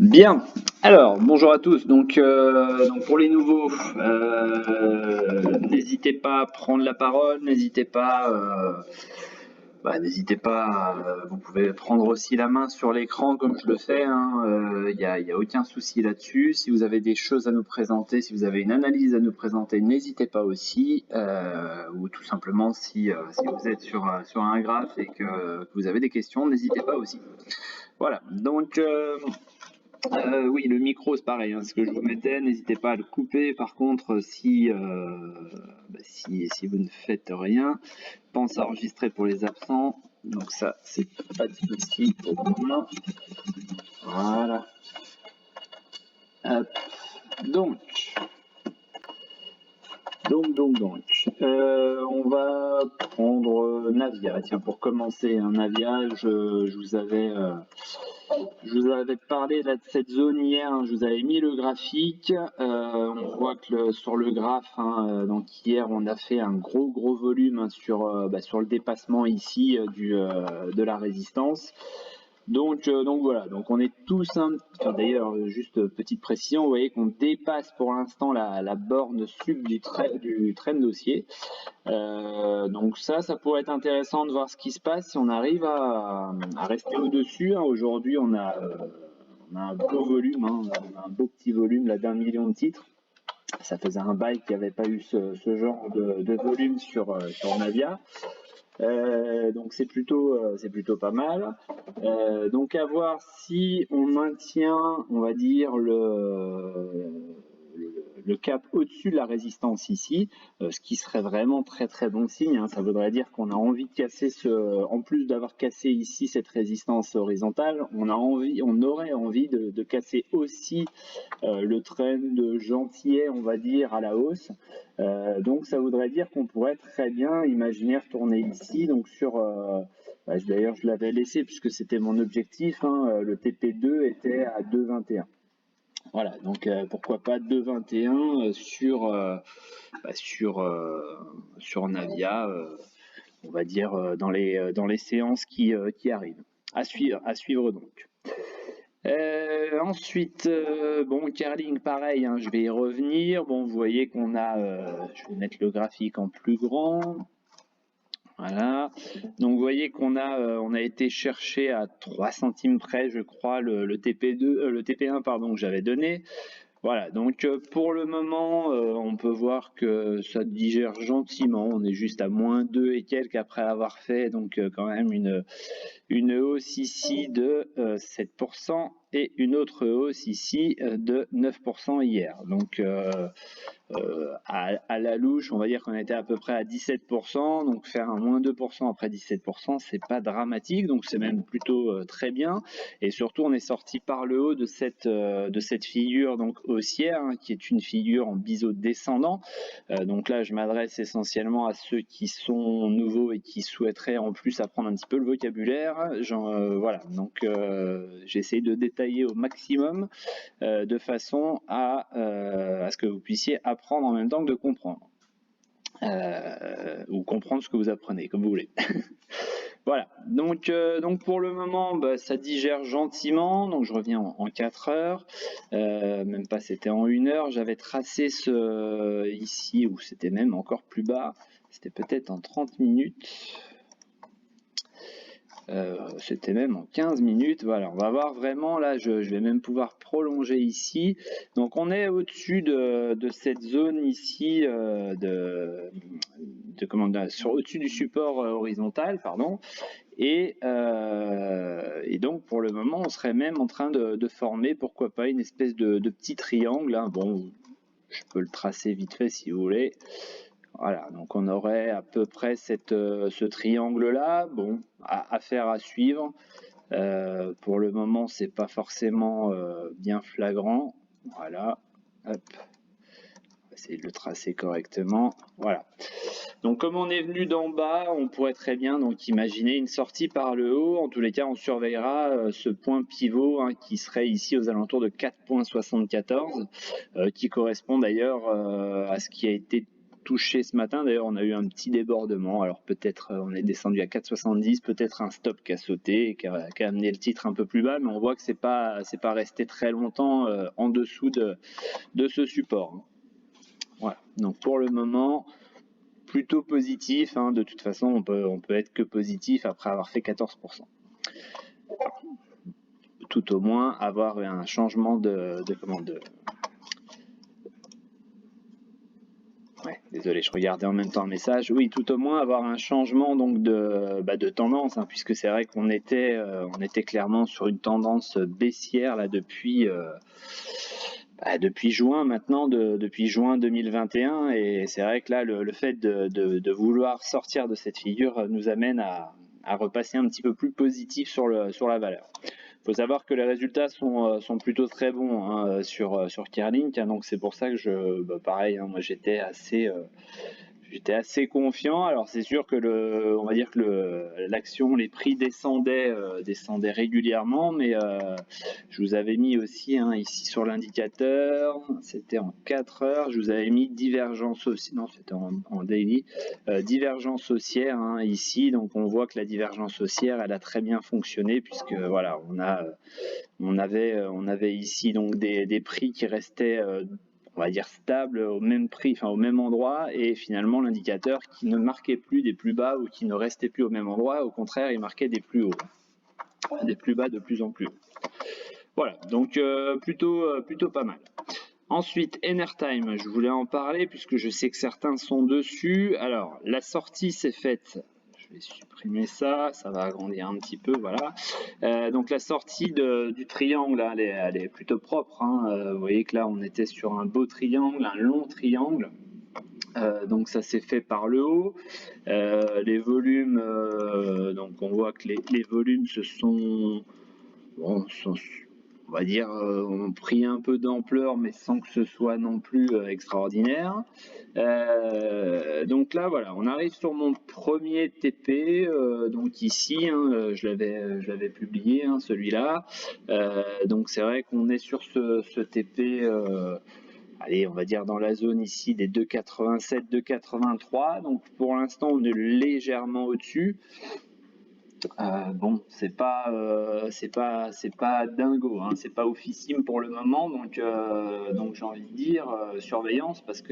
Bien, alors bonjour à tous. Donc pour les nouveaux, n'hésitez pas à prendre la parole, n'hésitez pas, vous pouvez prendre aussi la main sur l'écran comme je le fais, hein, y a aucun souci là-dessus. Si vous avez des choses à nous présenter, si vous avez une analyse à nous présenter, n'hésitez pas aussi, ou tout simplement si vous êtes sur un graphe et que vous avez des questions, n'hésitez pas aussi. Voilà, oui, le micro, c'est pareil, hein, ce que je vous mettais, n'hésitez pas à le couper. Par contre, si vous ne faites rien, pense à enregistrer pour les absents. Donc ça, c'est pas difficile pour moi. Voilà. Hop. Donc, on va prendre Navia. Tiens, pour commencer, un Navia, je vous avais parlé là, de cette zone hier, hein, je vous avais mis le graphique. On voit que sur le graphe, hein, donc hier, on a fait un gros volume, hein, sur le dépassement ici de la résistance. Donc voilà, donc on est tous d'ailleurs, juste petite précision, vous voyez qu'on dépasse pour l'instant la borne sub du trend haussier. Donc ça pourrait être intéressant de voir ce qui se passe si on arrive à rester au-dessus, hein. Aujourd'hui, on a un beau volume, hein, on a un beau petit volume là d'1 million de titres. Ça faisait un bail qu'il n'y avait pas eu ce genre de volume sur Navia. Donc c'est plutôt pas mal. Donc à voir si on maintient, on va dire, le cap au-dessus de la résistance ici, ce qui serait vraiment très bon signe, hein. Ça voudrait dire qu'on a envie de casser en plus d'avoir cassé ici cette résistance horizontale, on aurait envie de casser aussi le trend gentillet, on va dire, à la hausse. Donc ça voudrait dire qu'on pourrait très bien imaginer retourner ici, donc d'ailleurs je l'avais laissé puisque c'était mon objectif, hein, le TP2 était à 2,21. Voilà, donc pourquoi pas 2,21 sur Navia, on va dire dans les séances qui arrivent. À suivre donc. Ensuite, bon, Carling, pareil, hein, je vais y revenir. Bon, vous voyez qu'on a, je vais mettre le graphique en plus grand. Voilà. Donc, vous voyez qu'on on a été chercher à 3 centimes près, je crois, le TP2, le TP1, pardon, que j'avais donné. Voilà, donc pour le moment, on peut voir que ça digère gentiment. On est juste à -2 et quelques après avoir fait, donc quand même une hausse ici de 7% et une autre hausse ici de 9% hier. Donc à la louche, on va dire qu'on était à peu près à 17%, donc faire un -2% après 17%, c'est pas dramatique, donc c'est même plutôt très bien. Et surtout, on est sorti par le haut de cette figure donc haussière, hein, qui est une figure en biseau descendant. Donc là, je m'adresse essentiellement à ceux qui sont nouveaux et qui souhaiteraient en plus apprendre un petit peu le vocabulaire. Voilà, donc j'essaie de détailler au maximum de façon à ce que vous puissiez apprendre en même temps que de comprendre. Ou comprendre ce que vous apprenez, comme vous voulez. Voilà, donc pour le moment, ça digère gentiment, donc je reviens en 4 heures, même pas, c'était en 1 heure, j'avais tracé ici, où c'était même encore plus bas, c'était peut-être en 30 minutes, c'était même en 15 minutes. Voilà, on va voir vraiment, là je vais même pouvoir prolonger ici. Donc on est au-dessus de cette zone ici, au-dessus du support horizontal, pardon. Et donc pour le moment, on serait même en train de former, pourquoi pas, une espèce de petit triangle, hein. Bon, je peux le tracer vite fait si vous voulez. Voilà, donc on aurait à peu près ce triangle-là. Bon, affaire à suivre. Pour le moment, c'est pas forcément bien flagrant. Voilà, hop. On va essayer de le tracer correctement. Voilà. Donc comme on est venu d'en bas, on pourrait très bien donc imaginer une sortie par le haut. En tous les cas, on surveillera ce point pivot, hein, qui serait ici aux alentours de 4,74, qui correspond d'ailleurs à ce qui a été touché ce matin. D'ailleurs, on a eu un petit débordement. Alors peut-être on est descendu à 4,70, peut-être un stop qui a sauté et qui a amené le titre un peu plus bas, mais on voit que c'est pas resté très longtemps en dessous de ce support. Voilà. Donc pour le moment, plutôt positif. De toute façon, on peut être que positif après avoir fait 14%. Tout au moins avoir un changement de commande. Ouais, désolé, je regardais en même temps un message. Oui, tout au moins avoir un changement donc de tendance, puisque c'est vrai qu'on était clairement sur une tendance baissière là depuis juin maintenant, depuis juin 2021, et c'est vrai que là le fait de vouloir sortir de cette figure nous amène à repasser un petit peu plus positif sur la valeur. Il faut savoir que les résultats sont plutôt très bons sur Kerlink, donc c'est pour ça que pareil, moi j'étais assez confiant. Alors c'est sûr que on va dire que l'action, les prix descendaient régulièrement, mais je vous avais mis aussi ici sur l'indicateur, c'était en 4 heures, je vous avais mis divergence aussi, non c'était en daily, divergence haussière ici, donc on voit que la divergence haussière elle a très bien fonctionné, puisque voilà, on avait ici donc des prix qui restaient on va dire stable au même prix, au même endroit, et finalement l'indicateur qui ne marquait plus des plus bas ou qui ne restait plus au même endroit, au contraire il marquait des plus hauts, des plus bas de plus en plus hauts. Voilà, donc plutôt pas mal. Ensuite, Enertime, je voulais en parler puisque je sais que certains sont dessus. Alors, la sortie s'est faite. Je vais supprimer ça, ça va agrandir un petit peu, voilà. Donc la sortie du triangle, elle est plutôt propre. Vous voyez que là, on était sur un beau triangle, un long triangle. Donc ça s'est fait par le haut. Les volumes, donc on voit que les volumes sont, on va dire, ont pris un peu d'ampleur, mais sans que ce soit non plus extraordinaire. Donc là, voilà, on arrive sur mon premier TP. Donc ici, je l'avais publié, celui-là. Donc c'est vrai qu'on est sur ce TP. Allez, on va dire dans la zone ici des 2,87, 2,83. Donc pour l'instant, on est légèrement au-dessus. Bon, c'est pas dingo, c'est pas oufissime pour le moment, donc j'ai envie de dire surveillance, parce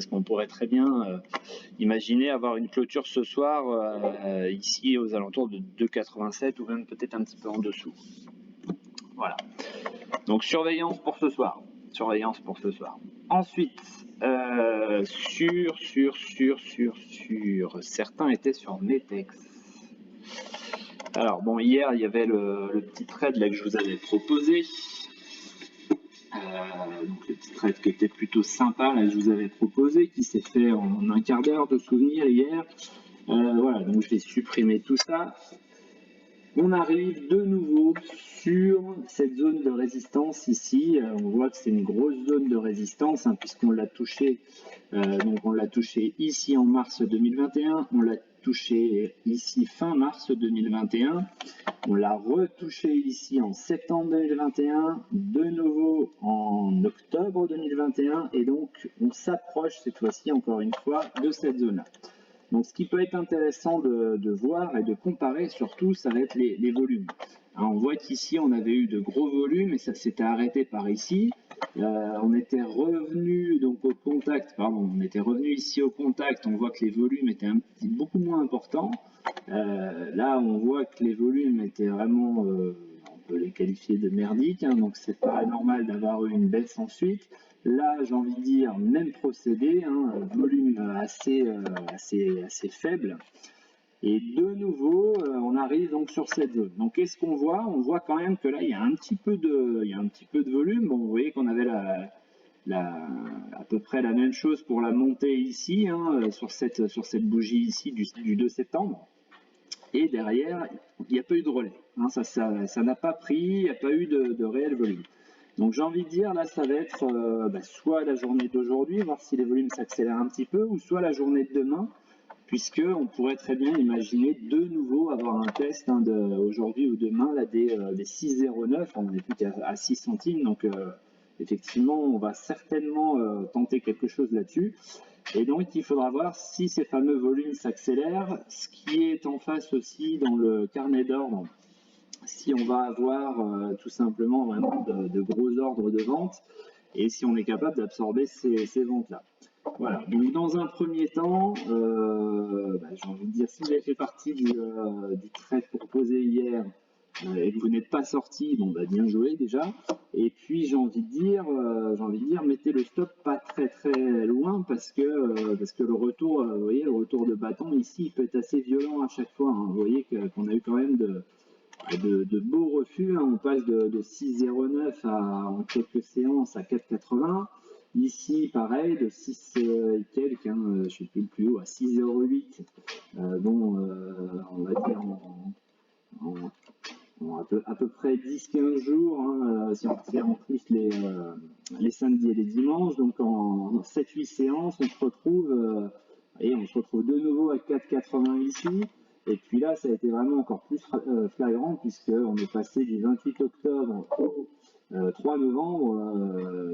qu'on pourrait très bien imaginer avoir une clôture ce soir ici aux alentours de 2,87 ou même peut-être un petit peu en dessous. Voilà. Donc surveillance pour ce soir. Ensuite, certains étaient sur Metex. Alors bon, hier il y avait le petit trade là que je vous avais proposé, donc le petit trade qui était plutôt sympa là que je vous avais proposé, qui s'est fait en un quart d'heure de souvenir hier. Voilà, donc je vais supprimer tout ça. On arrive de nouveau sur cette zone de résistance ici. On voit que c'est une grosse zone de résistance puisqu'on l'a touché. Donc on l'a touché ici en mars 2021, on l'a touché ici fin mars 2021, on l'a retouché ici en septembre 2021, de nouveau en octobre 2021, et donc on s'approche cette fois-ci encore une fois de cette zone-là. Donc ce qui peut être intéressant de voir et de comparer surtout, ça va être les volumes. Alors, on voit qu'ici on avait eu de gros volumes et ça s'était arrêté par ici. On était revenu donc au contact, on était revenu ici au contact, on voit que les volumes étaient beaucoup moins importants. Là on voit que les volumes étaient vraiment, on peut les qualifier de merdiques, donc c'est pas normal d'avoir eu une baisse ensuite. Là, j'ai envie de dire, même procédé, volume assez faible. Et de nouveau, on arrive donc sur cette zone. Donc, qu'est-ce qu'on voit? On voit quand même que là, il y a un petit peu de volume. Bon, vous voyez qu'on avait à peu près la même chose pour la montée ici, sur cette bougie ici du 2 septembre. Et derrière, il n'y a pas eu de relais. Ça n'a pas pris, il n'y a pas eu de réel volume. Donc j'ai envie de dire, là ça va être soit la journée d'aujourd'hui, voir si les volumes s'accélèrent un petit peu, ou soit la journée de demain, puisque on pourrait très bien imaginer de nouveau avoir un test aujourd'hui ou demain là, des 6,09, on n'est plus qu'à 6 centimes, donc effectivement, on va certainement tenter quelque chose là-dessus. Et donc, il faudra voir si ces fameux volumes s'accélèrent. Ce qui est en face aussi dans le carnet d'ordre, si on va avoir tout simplement vraiment de gros ordres de vente et si on est capable d'absorber ces ventes-là. Voilà, donc dans un premier temps, j'ai envie de dire, si vous avez fait partie du trade proposé hier et que vous n'êtes pas sorti, bon bah bien joué déjà. Et puis j'ai envie de dire, mettez le stop pas très très loin parce que le retour, vous voyez, le retour de bâton ici, il peut être assez violent à chaque fois. Hein. Vous voyez qu'on a eu quand même de beaux refus. Hein. On passe de 6,09 en quelques séances à 4,80. Ici, pareil, de 6 et quelques, hein, je ne sais plus le plus haut, à 6,08. On va dire à peu près 10-15 jours, hein, si on fait en plus les samedis et les dimanches. Donc en 7-8 séances, on se retrouve de nouveau à 4,80 ici. Et puis là, ça a été vraiment encore plus flagrant puisqu'on est passé du 28 octobre au 3 novembre.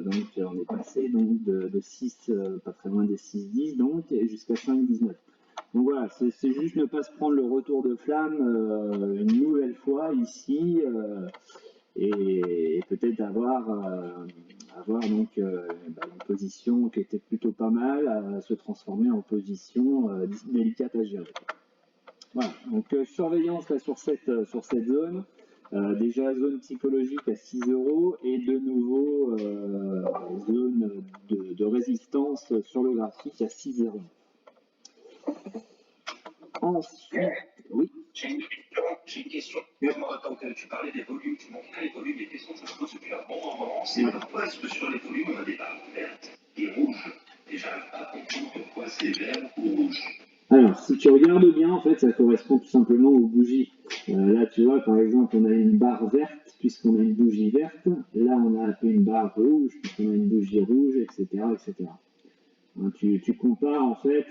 Donc on est passé donc, de 6, pas très loin des 6,10 donc, jusqu'à 5,19. Donc voilà, c'est juste ne pas se prendre le retour de flamme une nouvelle fois ici et peut-être avoir donc une position qui était plutôt pas mal à se transformer en position délicate à gérer. Voilà, donc surveillance là, sur cette zone. Déjà zone psychologique à 6 € et de nouveau zone de résistance sur le graphique à 6 €. Ensuite, oui. J'ai une question. Quand tu parlais des volumes, tu montrais les volumes, les questions que je me pose depuis un bon moment, c'est pourquoi est-ce que sur les volumes, on a des barres vertes et rouges? Et j'arrive pas à comprendre pourquoi c'est vert ou rouge. Alors, si tu regardes bien, en fait, ça correspond tout simplement aux bougies. Là, tu vois, par exemple, on a une barre verte puisqu'on a une bougie verte. Là, on a une barre rouge puisqu'on a une bougie rouge, etc., etc. Tu compares en fait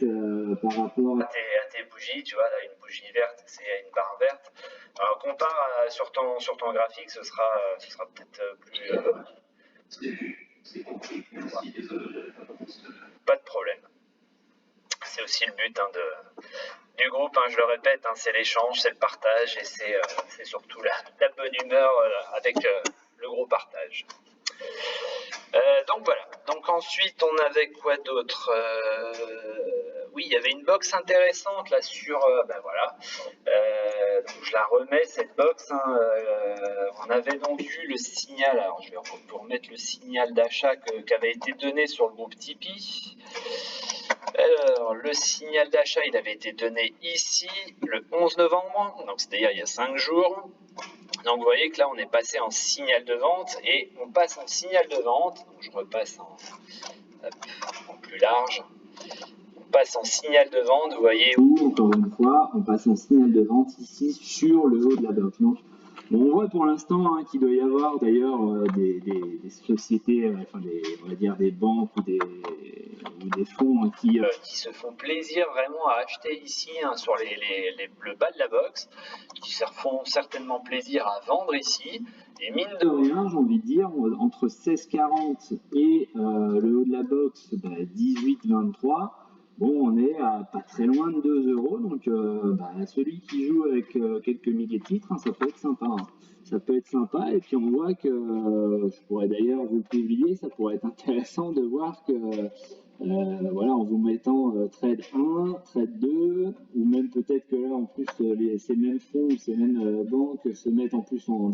par rapport à tes bougies, tu vois, là, une bougie verte, c'est une barre verte. Alors, compare sur ton graphique, ce sera peut-être plus. C'est compris. Merci, désolé. Pas de problème. C'est aussi le but du groupe, je le répète, c'est l'échange, c'est le partage et c'est surtout la bonne humeur avec le gros partage. Donc voilà. Donc ensuite, on avait quoi d'autre? Oui, il y avait une box intéressante là sur. Voilà. Donc je la remets cette box. On avait donc eu le signal. Alors je vais vous remettre le signal d'achat qui avait été donné sur le groupe Tipeee. Alors, le signal d'achat, il avait été donné ici le 11 novembre, donc c'est-à-dire il y a 5 jours. Donc vous voyez que là, on est passé en signal de vente et on passe en signal de vente. Donc, je repasse en plus large. On passe en signal de vente, vous voyez. Encore une fois, on passe en signal de vente ici sur le haut de la box. Donc, on voit pour l'instant qu'il doit y avoir d'ailleurs des sociétés, on va dire des banques ou des fonds qui se font plaisir vraiment à acheter ici sur le bas de la box, qui se font certainement plaisir à vendre ici. Et mine de rien, j'ai envie de dire, entre 16,40 et le haut de la box, 18,23. Bon, on est à pas très loin de 2 €, donc celui qui joue avec quelques milliers de titres, ça peut être sympa. Ça peut être sympa, et puis on voit que, je pourrais d'ailleurs vous le publier, ça pourrait être intéressant de voir que, voilà, en vous mettant trade 1, trade 2, ou même peut-être que là, en plus, ces mêmes fonds ou ces mêmes banques se mettent en plus en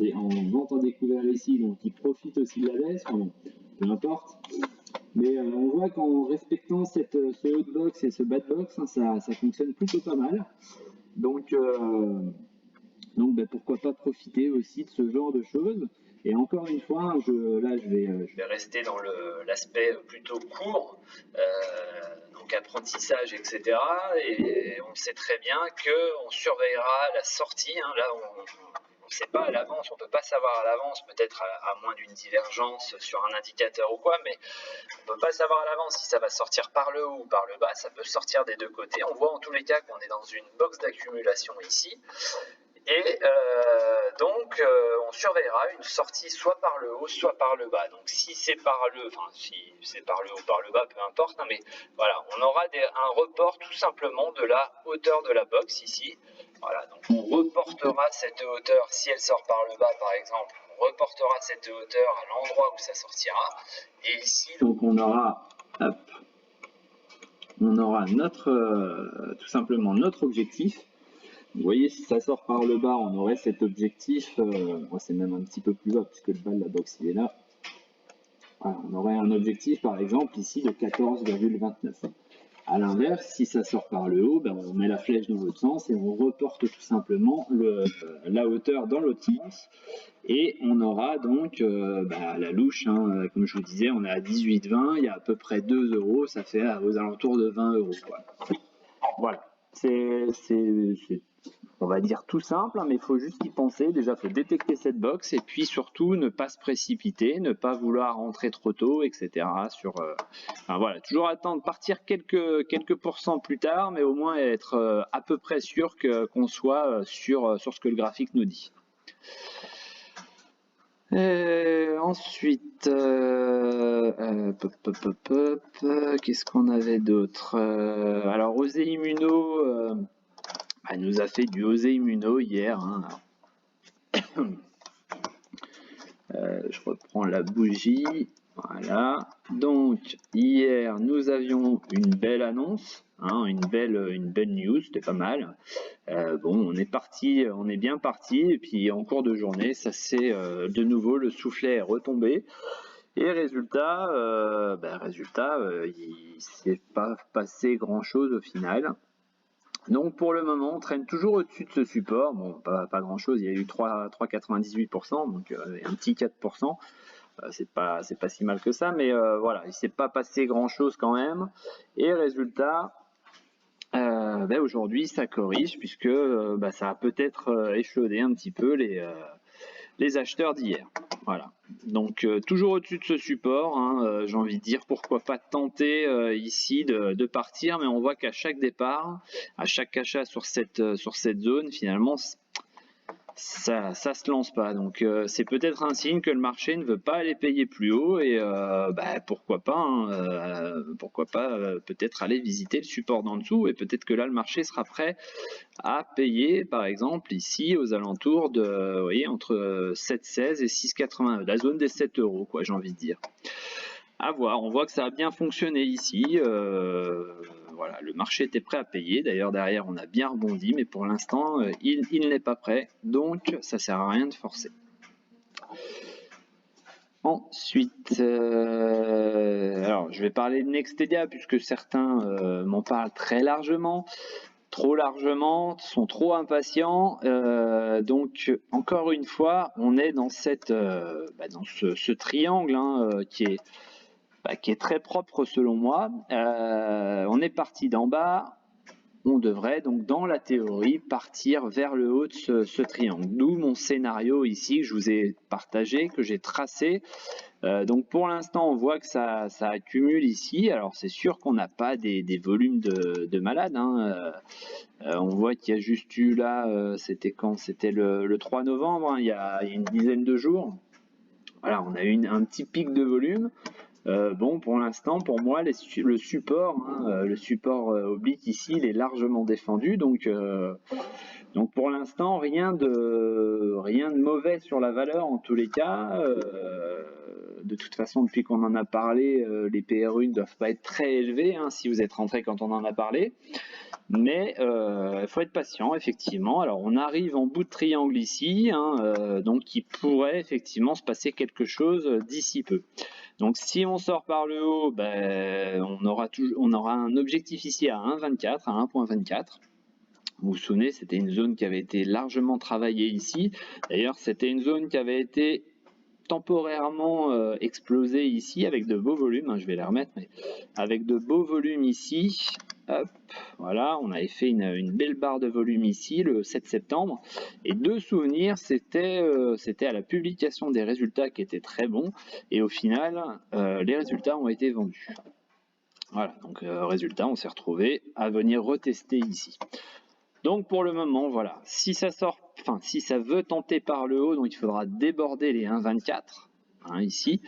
vente en découvert ici, donc ils profitent aussi de la baisse, bon, peu importe. Mais on voit qu'en respectant ce haut de box et ce bas de box, ça fonctionne plutôt pas mal. Donc pourquoi pas profiter aussi de ce genre de choses. Et encore une fois, je vais rester dans l'aspect plutôt court, donc apprentissage, etc. Et on sait très bien qu'on surveillera la sortie. Là, on ne sait pas à l'avance, on ne peut pas savoir à l'avance, peut-être à moins d'une divergence sur un indicateur ou quoi, mais on ne peut pas savoir à l'avance si ça va sortir par le haut ou par le bas, ça peut sortir des deux côtés. On voit en tous les cas qu'on est dans une box d'accumulation ici. Et donc, on surveillera une sortie soit par le haut, soit par le bas. Donc, si c'est par le haut, par le bas, peu importe. Hein, mais voilà, on aura un report tout simplement de la hauteur de la box ici. Voilà, donc on reportera cette hauteur, si elle sort par le bas par exemple, on reportera cette hauteur à l'endroit où ça sortira. Et ici, donc on aura, hop, tout simplement notre objectif. Vous voyez, si ça sort par le bas, on aurait cet objectif, c'est même un petit peu plus bas puisque le bas de la box il est là. Voilà, on aurait un objectif par exemple ici de 14,29. A l'inverse, si ça sort par le haut, ben, on met la flèche dans l'autre sens et on reporte tout simplement la hauteur dans l'autre sens. Et on aura donc la louche, hein, comme je vous disais, on est à 18,20, il y a à peu près 2 euros, ça fait aux alentours de 20 euros. Quoi. Voilà, c'est on va dire tout simple, hein, mais il faut juste y penser. Déjà, il faut détecter cette box et puis surtout ne pas se précipiter, ne pas vouloir rentrer trop tôt, etc. Enfin, voilà, toujours attendre partir quelques pourcents plus tard, mais au moins être à peu près sûr qu'on soit sur ce que le graphique nous dit. Ensuite, qu'est-ce qu'on avait d'autre? Alors, Osé Immuno nous a fait du Osé Immuno hier. Hein. Je reprends la bougie. Voilà. Donc, hier, nous avions une belle annonce, hein, une belle news, c'était pas mal. Bon, on est bien parti, et puis en cours de journée, ça c'est de nouveau, le soufflet est retombé. Et résultat, il s'est pas passé grand chose au final. Donc pour le moment, on traîne toujours au-dessus de ce support. Bon, pas grand chose, il y a eu 3,98%, donc un petit 4%. C'est pas si mal que ça, mais voilà, il s'est pas passé grand chose quand même. Et résultat, aujourd'hui ça corrige puisque ça a peut-être échaudé un petit peu les acheteurs d'hier. Voilà. Donc toujours au-dessus de ce support, hein, j'ai envie de dire pourquoi pas tenter ici de partir, mais on voit qu'à chaque départ, à chaque achat sur cette zone, finalement ça se lance pas. Donc c'est peut-être un signe que le marché ne veut pas aller payer plus haut et pourquoi pas, hein, peut-être aller visiter le support d'en dessous et peut-être que là le marché sera prêt à payer par exemple ici aux alentours de, vous voyez, entre 7,16 et 6,80, la zone des 7 euros, quoi, j'ai envie de dire. À voir, on voit que ça a bien fonctionné ici. Voilà, le marché était prêt à payer. D'ailleurs, derrière, on a bien rebondi, mais pour l'instant, il n'est pas prêt. Donc, ça sert à rien de forcer. Ensuite, alors, je vais parler de Nextedia, puisque certains m'en parlent très largement. Trop largement, sont trop impatients. Donc, encore une fois, on est dans dans ce triangle hein, qui est très propre selon moi. On est parti d'en bas, on devrait donc dans la théorie partir vers le haut de ce triangle. D'où mon scénario ici que je vous ai partagé, que j'ai tracé. Donc pour l'instant on voit que ça accumule ici. Alors c'est sûr qu'on n'a pas des volumes de malades. Hein. On voit qu'il y a juste eu là, c'était quand? C'était le 3 novembre, hein, il y a une dizaine de jours. Voilà, on a eu un petit pic de volume. Bon, pour l'instant, pour moi, le support oblique ici, il est largement défendu. Donc pour l'instant, rien de mauvais sur la valeur en tous les cas. De toute façon, depuis qu'on en a parlé, les PRU ne doivent pas être très élevés hein, si vous êtes rentré quand on en a parlé. Mais il faut être patient, effectivement. Alors, on arrive en bout de triangle ici, hein, donc il pourrait effectivement se passer quelque chose d'ici peu. Donc, si on sort par le haut, on aura un objectif ici à 1,24, à 1,24. Vous vous souvenez, c'était une zone qui avait été largement travaillée ici. D'ailleurs, c'était une zone qui avait été temporairement explosée ici avec de beaux volumes. Hein, je vais les remettre, mais avec de beaux volumes ici. Hop, voilà, on avait fait une belle barre de volume ici le 7 septembre. Et de souvenir, c'était à la publication des résultats qui étaient très bons. Et au final, les résultats ont été vendus. Voilà, donc résultat, on s'est retrouvé à venir retester ici. Donc pour le moment, voilà, si ça veut tenter par le haut, donc il faudra déborder les 1,24 ici.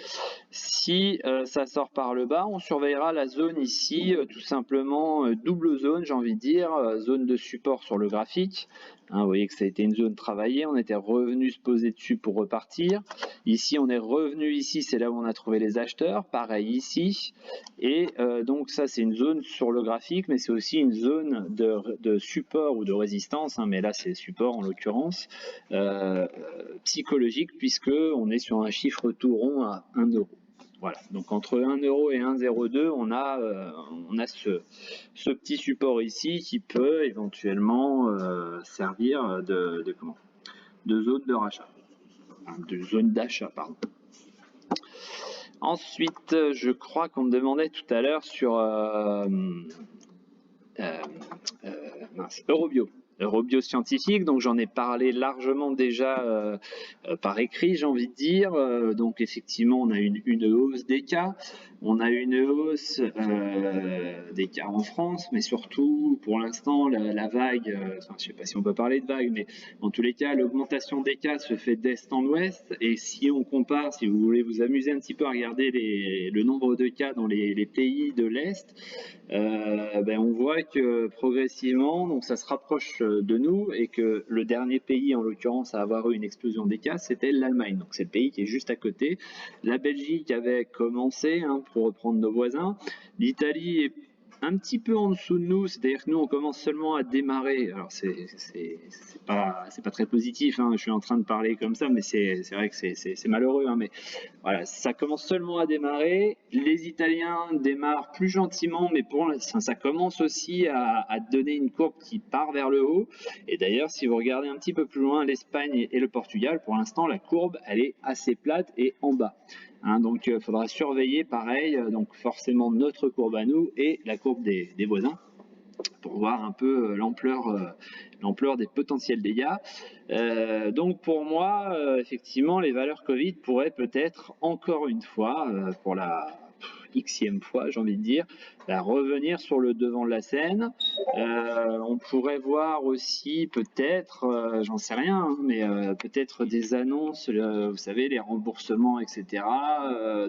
Si ça sort par le bas, on surveillera la zone ici, tout simplement double zone, j'ai envie de dire, zone de support sur le graphique. Vous voyez que ça a été une zone travaillée, on était revenu se poser dessus pour repartir. Ici, on est revenu ici, c'est là où on a trouvé les acheteurs. Pareil ici. Et donc ça, c'est une zone sur le graphique, mais c'est aussi une zone de support ou de résistance, mais là, c'est support en l'occurrence, psychologique, puisque on est sur un chiffre tout rond à 1 euro. Voilà, donc entre 1 euro et 1,02, on a ce petit support ici qui peut éventuellement servir de zone de rachat, de zone d'achat, pardon. Ensuite, je crois qu'on me demandait tout à l'heure sur Eurobio. Eurobio scientifique, donc j'en ai parlé largement déjà par écrit, j'ai envie de dire. Donc effectivement, on a une hausse des cas, on a une hausse des cas en France, mais surtout, pour l'instant, la vague, je ne sais pas si on peut parler de vague, mais en tous les cas, l'augmentation des cas se fait d'est en ouest. Et si on compare, si vous voulez vous amuser un petit peu à regarder le nombre de cas dans les pays de l'Est, on voit que progressivement, donc ça se rapproche de nous, et que le dernier pays en l'occurrence à avoir eu une explosion des cas, c'était l'Allemagne. Donc c'est le pays qui est juste à côté. La Belgique avait commencé, pour reprendre nos voisins. L'Italie est un petit peu en dessous de nous, c'est-à-dire que nous on commence seulement à démarrer. Alors c'est pas très positif, je suis en train de parler comme ça, mais c'est vrai que c'est malheureux, mais voilà, ça commence seulement à démarrer. Les Italiens démarrent plus gentiment, mais pour l'instant ça commence aussi à donner une courbe qui part vers le haut. Et d'ailleurs, si vous regardez un petit peu plus loin l'Espagne et le Portugal, pour l'instant la courbe elle est assez plate et en bas. Donc il faudra surveiller pareil, donc forcément notre courbe à nous et la courbe des voisins pour voir un peu l'ampleur des potentiels dégâts. Donc pour moi, effectivement, les valeurs Covid pourraient peut-être encore une fois, pour la xème fois, j'ai envie de dire, revenir sur le devant de la scène. On pourrait voir aussi peut-être, j'en sais rien, mais peut-être des annonces, vous savez, les remboursements, etc.,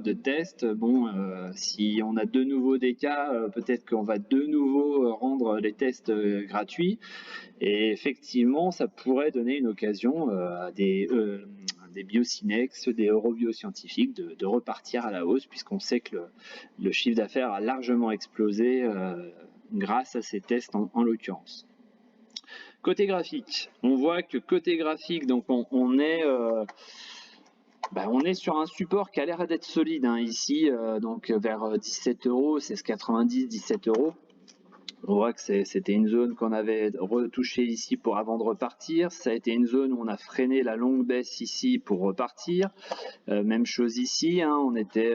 de tests. Bon, si on a de nouveau des cas, peut-être qu'on va de nouveau rendre les tests gratuits. Et effectivement, ça pourrait donner une occasion à des biocinex, des eurobioscientifiques de repartir à la hausse, puisqu'on sait que le chiffre d'affaires a largement explosé grâce à ces tests en l'occurrence. Côté graphique, on voit que côté graphique, donc on est sur un support qui a l'air d'être solide ici, donc vers 17 euros, 16,90, 17 euros. On voit que c'était une zone qu'on avait retouchée ici pour avant de repartir. Ça a été une zone où on a freiné la longue baisse ici pour repartir. Même chose ici, on était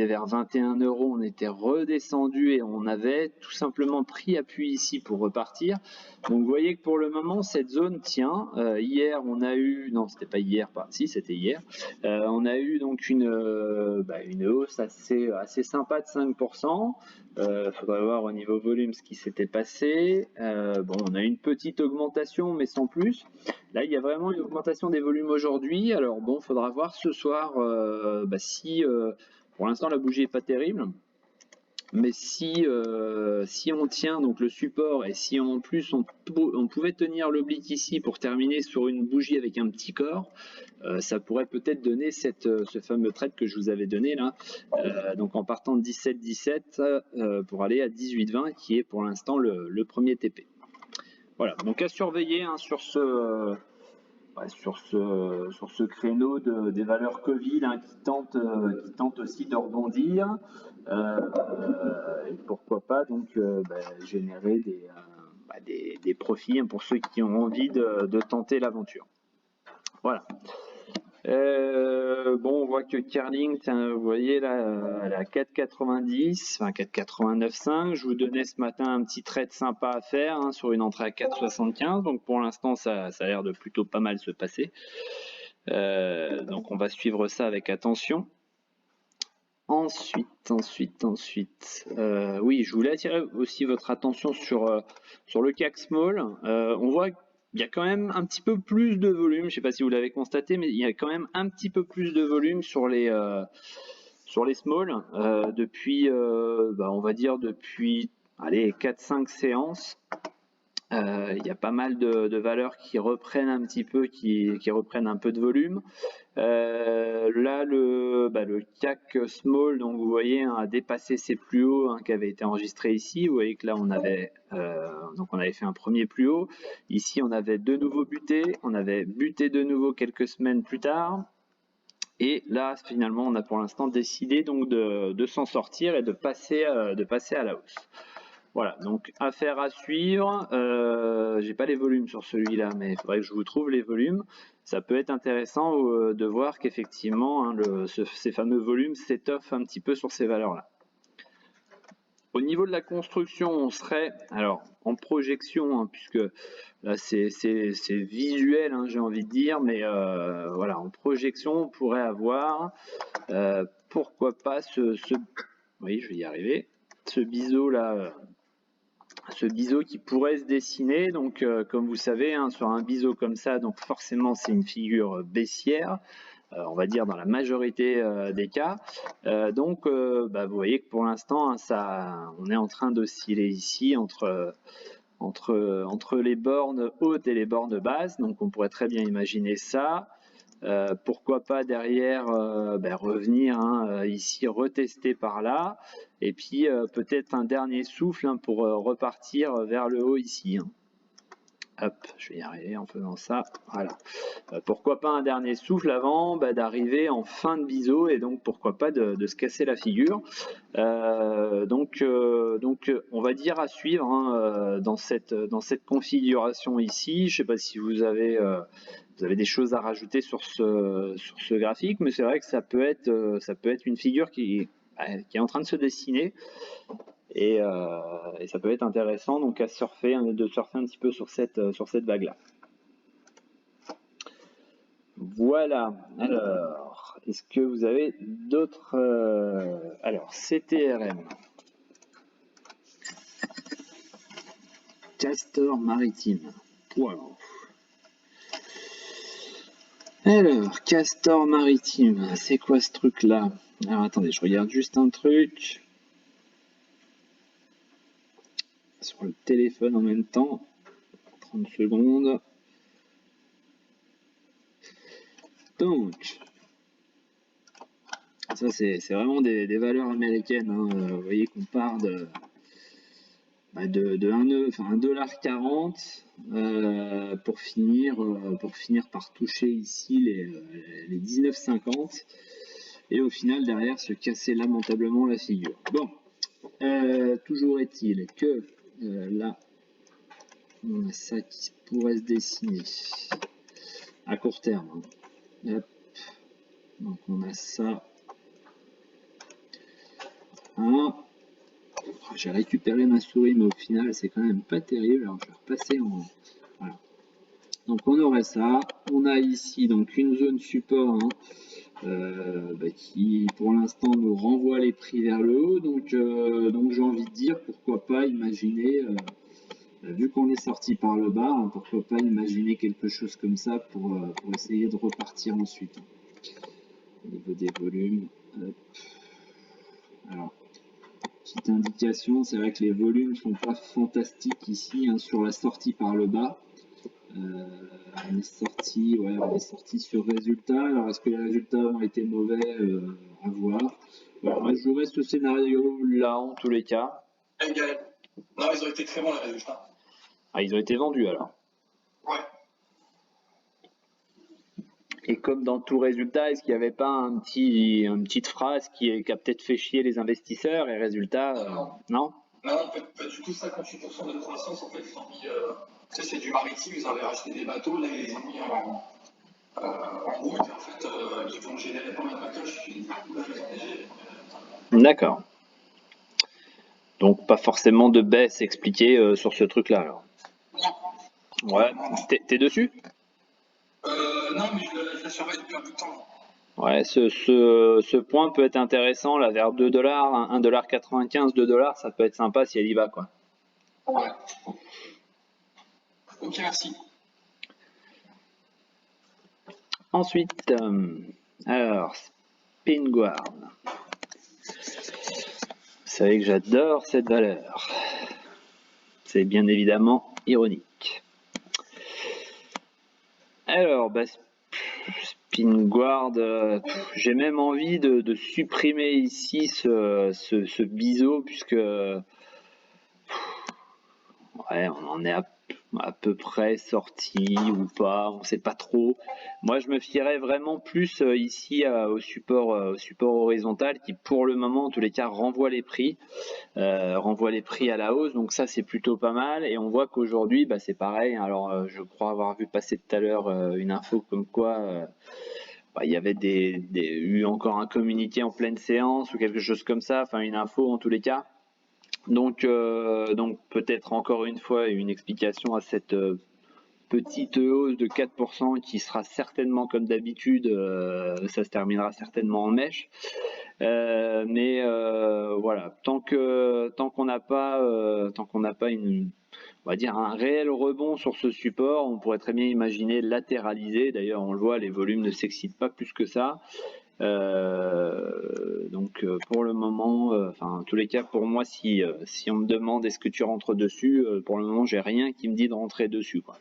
vers 21 euros, on était redescendu et on avait tout simplement pris appui ici pour repartir. Donc vous voyez que pour le moment cette zone tient. Hier on a eu, non c'était pas hier, si c'était hier, on a eu donc une hausse assez sympa de 5%. Faudrait voir au niveau volume ce qui s'était passé. On a eu une petite augmentation mais sans plus. Là il y a vraiment une augmentation des volumes aujourd'hui. Alors bon, faudra voir ce soir si pour l'instant la bougie est pas terrible. Mais si on tient donc le support et si en plus on pouvait tenir l'oblique ici pour terminer sur une bougie avec un petit corps, ça pourrait peut-être donner ce fameux trade que je vous avais donné là, donc en partant de 17,17 pour aller à 18,20 qui est pour l'instant le premier TP. Voilà, donc à surveiller sur ce créneau des valeurs Covid qui tentent aussi de rebondir et pourquoi pas donc générer des profits pour ceux qui ont envie de tenter l'aventure. Voilà. On voit que Kerling, vous voyez là, elle est à 4,90, enfin 4,89,5. Je vous donnais ce matin un petit trade sympa à faire sur une entrée à 4,75. Donc pour l'instant, ça a l'air de plutôt pas mal se passer. Donc on va suivre ça avec attention. Ensuite, oui, je voulais attirer aussi votre attention sur le CAC Small. On voit qu'il y a quand même un petit peu plus de volume. Je ne sais pas si vous l'avez constaté, mais il y a quand même un petit peu plus de volume sur les small depuis, on va dire depuis, allez, 4-5 séances. Il y a pas mal de valeurs qui reprennent un petit peu, qui reprennent un peu de volume. Là, le CAC Small, donc vous voyez, a dépassé ses plus hauts qui avaient été enregistrés ici. Vous voyez que là, on avait fait un premier plus haut. Ici, on avait de nouveau buté. On avait buté de nouveau quelques semaines plus tard. Et là, finalement, on a pour l'instant décidé donc de s'en sortir et de passer à la hausse. Voilà, donc affaire à suivre. J'ai pas les volumes sur celui-là, mais il faudrait que je vous trouve les volumes. Ça peut être intéressant de voir qu'effectivement, ces fameux volumes s'étoffent un petit peu sur ces valeurs-là. Au niveau de la construction, on serait alors en projection, puisque là c'est visuel, j'ai envie de dire, mais voilà, en projection, on pourrait avoir, pourquoi pas oui, je vais y arriver, ce biseau là. Ce biseau qui pourrait se dessiner, donc comme vous savez, sur un biseau comme ça, donc forcément c'est une figure baissière, on va dire dans la majorité des cas. Donc vous voyez que pour l'instant, on est en train d'osciller ici entre les bornes hautes et les bornes basses, donc on pourrait très bien imaginer ça. Pourquoi pas derrière revenir ici, retester par là, et puis peut-être un dernier souffle pour repartir vers le haut ici. Hop, je vais y arriver en faisant ça. Voilà. Pourquoi pas un dernier souffle avant d'arriver en fin de biseau, et donc pourquoi pas de se casser la figure. Donc on va dire à suivre dans cette configuration ici. Je ne sais pas si vous avez des choses à rajouter sur ce graphique, mais c'est vrai que ça peut être une figure qui est en train de se dessiner, et ça peut être intéressant donc de surfer un petit peu sur cette vague là. Voilà. Alors, est-ce que vous avez d'autres alors, CTRM, Castor Maritime. Wow. Alors, Castor Maritime, c'est quoi ce truc-là? Alors, attendez, je regarde juste un truc sur le téléphone en même temps. 30 secondes. Donc, ça, c'est vraiment des valeurs américaines. Vous voyez qu'on part de 1,40 $ pour finir par toucher ici les 19,50, et au final derrière se casser lamentablement la figure. Bon, toujours est-il que là on a ça qui pourrait se dessiner à court terme. Hop. Donc on a ça. J'ai récupéré ma souris, mais au final c'est quand même pas terrible. Alors je vais repasser en... Voilà. Donc on aurait ça. On a ici donc une zone support qui pour l'instant nous renvoie les prix vers le haut. Donc j'ai envie de dire, pourquoi pas imaginer, vu qu'on est sorti par le bas, pourquoi pas imaginer quelque chose comme ça pour essayer de repartir ensuite. Au niveau des volumes. Alors, petite indication, c'est vrai que les volumes sont pas fantastiques ici sur la sortie par le bas. On est sorti sur résultat. Alors est-ce que les résultats ont été mauvais? À voir. Voilà, moi je jouerais ce scénario là en tous les cas. Non, ils ont été très bons les résultats. Ah, ils ont été vendus alors. Ouais. Et comme dans tout résultat, est-ce qu'il n'y avait pas une petite phrase qui a peut-être fait chier les investisseurs, et résultat, non? Non, en fait, pas du tout. 58% de croissance, en fait, ils ont mis. C'est du maritime, ils avaient racheté des bateaux, là, ils les ont mis en route, et en fait, ils vont générer pas mal de cash. D'accord. Donc pas forcément de baisse expliquée sur ce truc-là alors. Non. Ouais. T'es dessus? Non, mais je la surveille depuis un bout de temps. Ouais, ce point peut être intéressant là vers 2 dollars, 1,95 $, 2 dollars, ça peut être sympa si elle y va quoi. Ouais. Ok, merci. Ensuite, alors, Spinguard. Vous savez que j'adore cette valeur. C'est bien évidemment ironique. Alors, bah, Spinguard, j'ai même envie de supprimer ici ce biseau puisque ouais, on en est à peu près sorti ou pas, on sait pas trop. Moi, je me fierais vraiment plus ici au support horizontal qui, pour le moment, en tous les cas, renvoie les prix à la hausse. Donc ça, c'est plutôt pas mal. Et on voit qu'aujourd'hui, bah, c'est pareil. Alors, je crois avoir vu passer tout à l'heure une info comme quoi bah, il y avait eu encore un communiqué en pleine séance ou quelque chose comme ça. Enfin, une info en tous les cas. Donc peut-être encore une fois une explication à cette petite hausse de 4% qui sera certainement comme d'habitude, ça se terminera certainement en mèche. Mais voilà, tant qu'on n'a pas on va dire un réel rebond sur ce support, on pourrait très bien imaginer latéraliser. D'ailleurs, on le voit, les volumes ne s'excitent pas plus que ça. Donc pour le moment, en tous les cas pour moi, si on me demande est-ce que tu rentres dessus, pour le moment j'ai rien qui me dit de rentrer dessus quoi.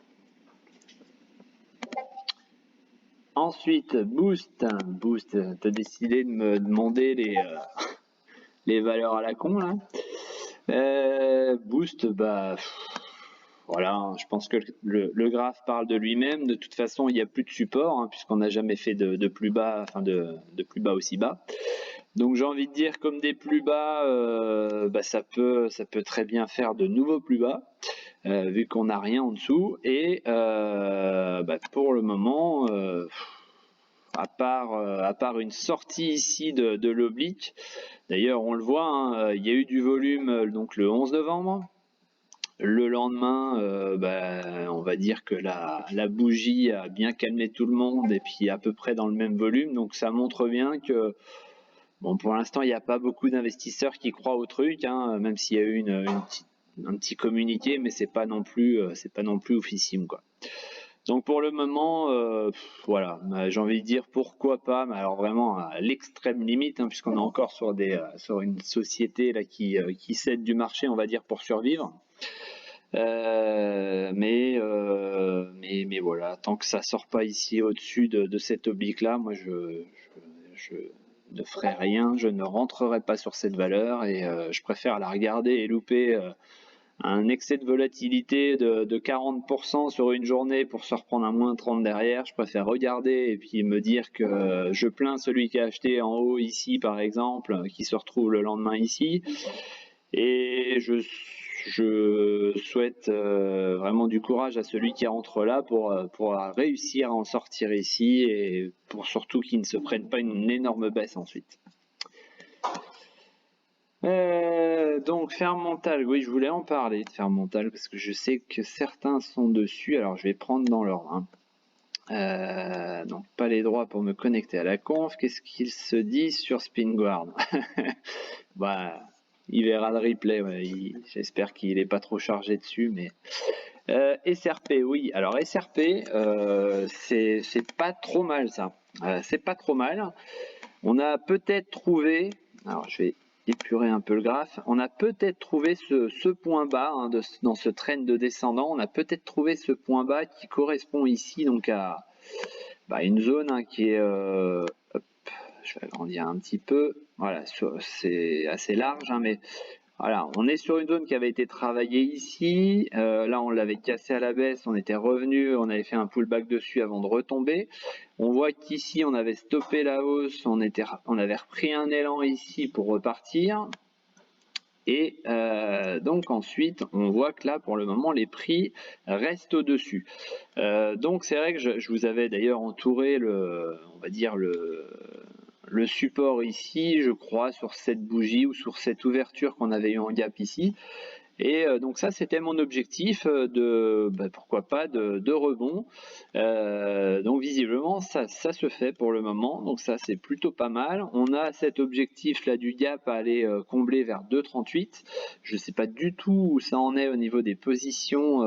Ensuite, Boost, t'as décidé de me demander les valeurs à la con là. Boost, bah voilà, je pense que le graphe parle de lui-même. De toute façon, il n'y a plus de support, hein, puisqu'on n'a jamais fait de plus bas, de plus bas aussi bas. Donc j'ai envie de dire, comme des plus bas, bah, ça peut très bien faire de nouveaux plus bas, vu qu'on n'a rien en dessous. Et bah, pour le moment, à part une sortie ici de l'oblique, d'ailleurs on le voit, hein, il y a eu du volume donc le 11 novembre. Le lendemain, on va dire que la bougie a bien calmé tout le monde et puis à peu près dans le même volume. Donc ça montre bien que, bon, pour l'instant, il n'y a pas beaucoup d'investisseurs qui croient au truc, hein, même s'il y a eu un petit communiqué, mais c'est pas non plus oufissime, quoi. Donc pour le moment, voilà, j'ai envie de dire pourquoi pas, mais alors vraiment à l'extrême limite, hein, puisqu'on est encore sur une société là qui cède du marché, on va dire, pour survivre. Mais voilà, tant que ça sort pas ici au-dessus de cette oblique là, moi je ne ferai rien, je ne rentrerai pas sur cette valeur et je préfère la regarder et louper un excès de volatilité de 40% sur une journée pour se reprendre un moins 30 derrière. Je préfère regarder et puis me dire que je plains celui qui a acheté en haut ici par exemple, qui se retrouve le lendemain ici. Et je souhaite vraiment du courage à celui qui rentre là pour réussir à en sortir ici et pour surtout qu'il ne se prenne pas une énorme baisse ensuite. Donc Fermental, oui, je voulais en parler de Fermental parce que je sais que certains sont dessus. Alors je vais prendre dans l'ordre. Hein. Donc pas les droits pour me connecter à la conf. Qu'est-ce qu'il se dit sur Spinguard? Bah, il verra le replay. Ouais. J'espère qu'il n'est pas trop chargé dessus, mais SRP, oui. Alors SRP, c'est pas trop mal ça. C'est pas trop mal. On a peut-être trouvé. Alors je vais épurer un peu le graphe. On a peut-être trouvé ce point bas hein, dans ce trend de descendant. On a peut-être trouvé ce point bas qui correspond ici donc à une zone hein, qui est hop, je vais agrandir un petit peu. Voilà, c'est assez large, hein, mais voilà, on est sur une zone qui avait été travaillée ici. Là, on l'avait cassé à la baisse, on était revenu, on avait fait un pullback dessus avant de retomber. On voit qu'ici, on avait stoppé la hausse, on avait repris un élan ici pour repartir. Et donc ensuite, on voit que là, pour le moment, les prix restent au-dessus. Donc c'est vrai que je vous avais d'ailleurs entouré on va dire le support ici, je crois, sur cette bougie ou sur cette ouverture qu'on avait eu en gap ici. Et donc ça, c'était mon objectif pourquoi pas, de rebond. Donc visiblement, ça se fait pour le moment. Donc ça, c'est plutôt pas mal. On a cet objectif là du gap à aller combler vers 2,38. Je sais pas du tout où ça en est au niveau des positions.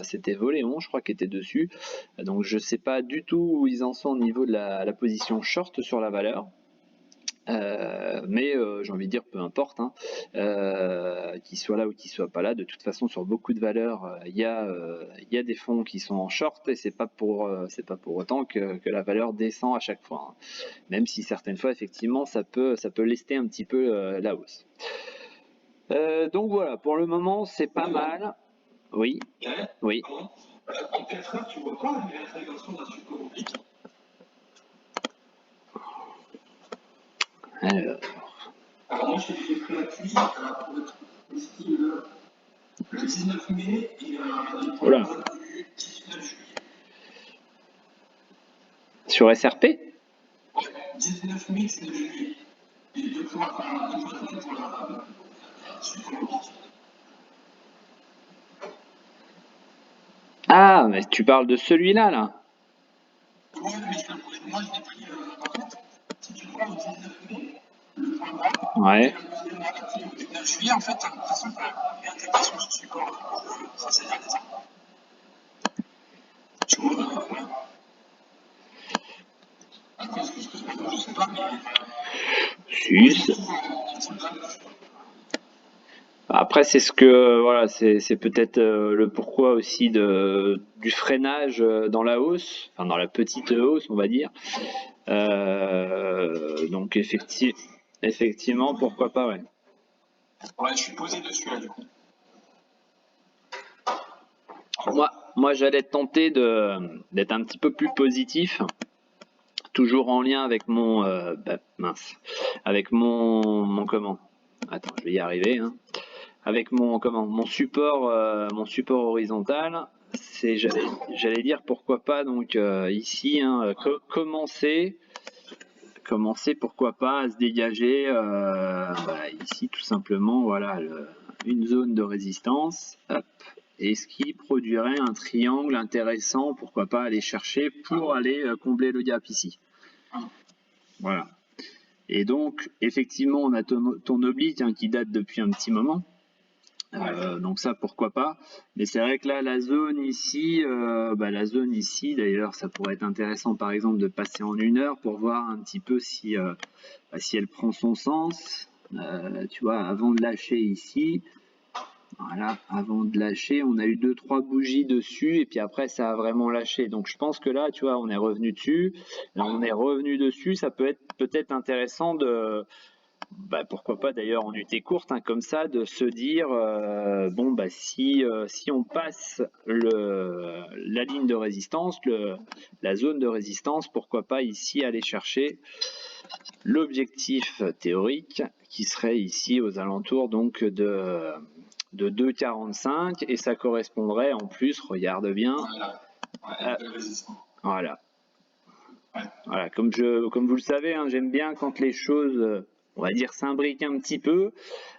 C'était Voléon, je crois, qui était dessus. Donc je sais pas du tout où ils en sont au niveau de la position short sur la valeur. Mais j'ai envie de dire peu importe, hein, qu'il soit là ou qu'il soit pas là, de toute façon sur beaucoup de valeurs, il y a des fonds qui sont en short et c'est pas pour autant que la valeur descend à chaque fois, hein. Même si certaines fois effectivement ça peut lester un petit peu la hausse. Donc voilà, pour le moment c'est pas mal. Oui, oui. En 4 heures, tu vois pas l'intégration d'un support oblique. Alors moi, j'ai pris la pluie pour être ici le 19 mai et Voilà. du 19 juillet. Sur SRP 19 mai, 19 juillet. Et deux points pour la support oblique. Ah, mais tu parles de celui-là, là. Oui, mais moi, je l'ai pris, en fait, si tu prends le 19 mai, le point bas, Ouais. et le deuxième relatif au 19 juillet, en fait, tu as l'impression qu'il y a une intégration de support. Ça, c'est intéressant. Tu vois, après, ce que je sais pas, mais. Si, après, c'est ce que voilà, c'est peut-être le pourquoi aussi du freinage dans la hausse, enfin dans la petite hausse, on va dire. Donc effectivement, pourquoi pas, ouais. Ouais, je suis posé dessus là du coup. Moi, j'allais tenter d'être un petit peu plus positif, toujours en lien avec mon avec mon comment. Attends, je vais y arriver, hein. Avec mon support horizontal, j'allais dire pourquoi pas donc ici, hein, commencer pourquoi pas à se dégager ici tout simplement, voilà, une zone de résistance, hop, et ce qui produirait un triangle intéressant, pourquoi pas aller chercher pour aller combler le gap ici. Voilà. Et donc effectivement on a ton oblique, hein, qui date depuis un petit moment. Donc ça, pourquoi pas. Mais c'est vrai que là, la zone ici, d'ailleurs, ça pourrait être intéressant, par exemple, de passer en 1 heure pour voir un petit peu si elle prend son sens. Tu vois, avant de lâcher ici, voilà, avant de lâcher, on a eu 2-3 bougies dessus et puis après, ça a vraiment lâché. Donc je pense que là, tu vois, on est revenu dessus. Là, on est revenu dessus. Ça peut être peut-être intéressant pourquoi pas d'ailleurs en UT courte, hein, comme ça, de se dire si on passe la ligne de résistance, la zone de résistance, pourquoi pas ici aller chercher l'objectif théorique qui serait ici aux alentours donc de 2,45 et ça correspondrait en plus, regarde bien, voilà. Voilà, comme vous le savez, hein, j'aime bien quand les choses, on va dire, s'imbriquent un petit peu.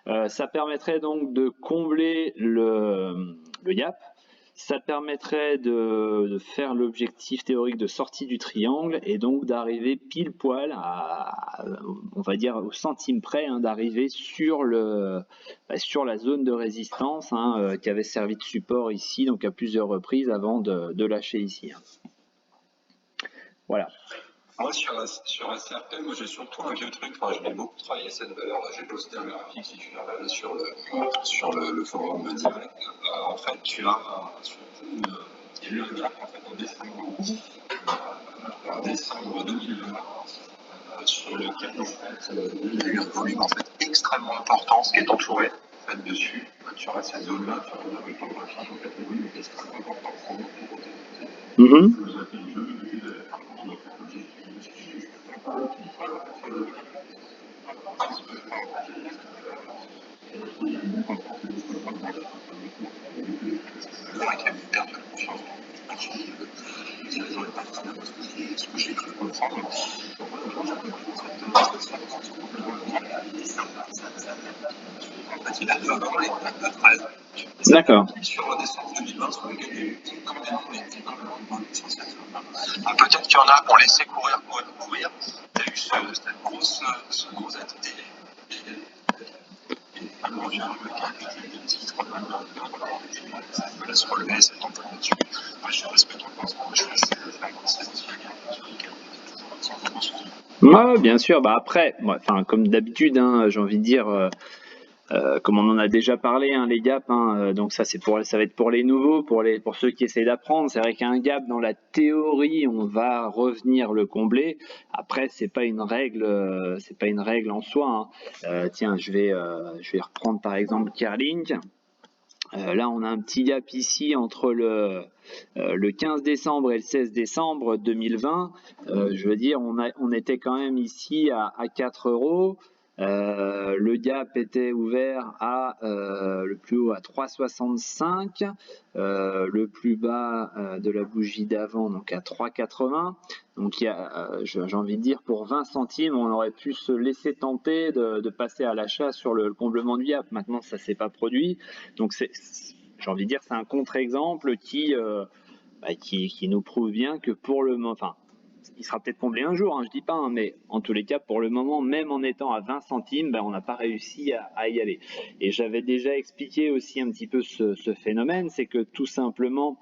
Ça permettrait donc de combler le gap. Ça permettrait de faire l'objectif théorique de sortie du triangle et donc d'arriver pile poil on va dire au centime près, hein, d'arriver sur la zone de résistance, hein, qui avait servi de support ici, donc à plusieurs reprises avant de lâcher ici, hein. Voilà. Moi, sur SRP, moi j'ai surtout un vieux truc, je l'ai beaucoup travaillé cette valeur. J'ai posté un graphique, si tu l'as sur le forum direct. En fait, tu as eu un gap en fait, en décembre 2020, sur lequel en fait, il y a eu un volume en fait, extrêmement important, ce qui est entouré en fait, dessus. Tu as cette zone-là, tu as avec ton graphique, en fait, le volume est extrêmement important. Ce que j'ai cru comprendre, en fait, Il a déjà parlé à 13. D'accord. Sur décembre 2020, sur lequel il y a eu essentiel. Donc peut-être qu'il y en a qui ont laissé courir pour courir. Il y a eu cette grosse activité. Alors, j'ai un le titre, je me laisse relever cette emploi là-dessus. Moi, je respecte ton pensée, je suis assez Ouais, bien sûr. Bah après, enfin comme d'habitude, hein, j'ai envie de dire, comme on en a déjà parlé, hein, les gaps. Hein, donc ça ça va être pour les nouveaux, pour ceux qui essayent d'apprendre. C'est vrai qu'un gap dans la théorie, on va revenir le combler. Après, c'est pas une règle en soi. Hein. Tiens, je vais reprendre par exemple Kerling. Là, on a un petit gap ici entre le 15 décembre et le 16 décembre 2020. Je veux dire, on était quand même ici à 4 euros. Le gap était ouvert à le plus haut à 3,65, le plus bas de la bougie d'avant donc à 3,80. Donc j'ai envie de dire pour 20 centimes, on aurait pu se laisser tenter de passer à l'achat sur le comblement du gap. Maintenant, ça s'est pas produit. Donc j'ai envie de dire, c'est un contre-exemple qui nous prouve bien que pour le moment, enfin, il sera peut-être comblé un jour, hein, je dis pas, hein, mais en tous les cas, pour le moment, même en étant à 20 centimes, on n'a pas réussi à y aller. Et j'avais déjà expliqué aussi un petit peu ce phénomène, c'est que tout simplement,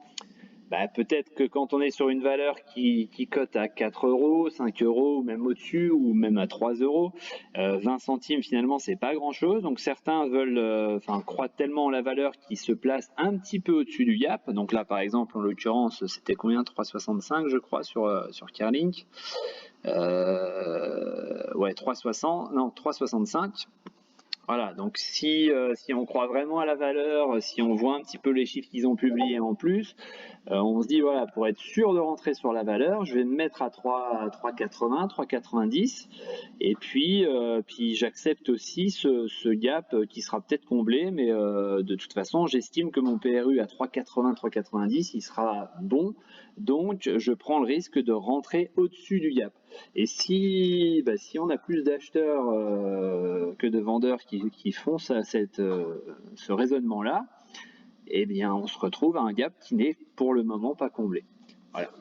peut-être que quand on est sur une valeur qui cote à 4 euros, 5 euros, ou même au-dessus, ou même à 3 euros, 20 centimes finalement c'est pas grand-chose. Donc certains croient tellement en la valeur qu'ils se placent un petit peu au-dessus du gap. Donc là par exemple en l'occurrence c'était combien, 3,65 je crois sur Kerlink. Ouais, 3,60, non 3,65. Voilà, donc si on croit vraiment à la valeur, si on voit un petit peu les chiffres qu'ils ont publiés en plus, on se dit voilà, pour être sûr de rentrer sur la valeur, je vais me mettre à 3,80, 3,90 et puis j'accepte aussi ce gap qui sera peut-être comblé, mais de toute façon, j'estime que mon PRU à 3,80, 3,90, il sera bon, donc je prends le risque de rentrer au-dessus du gap. Et si on a plus d'acheteurs que de vendeurs qui font ce raisonnement-là, eh bien, on se retrouve à un gap qui n'est pour le moment pas comblé. Voilà.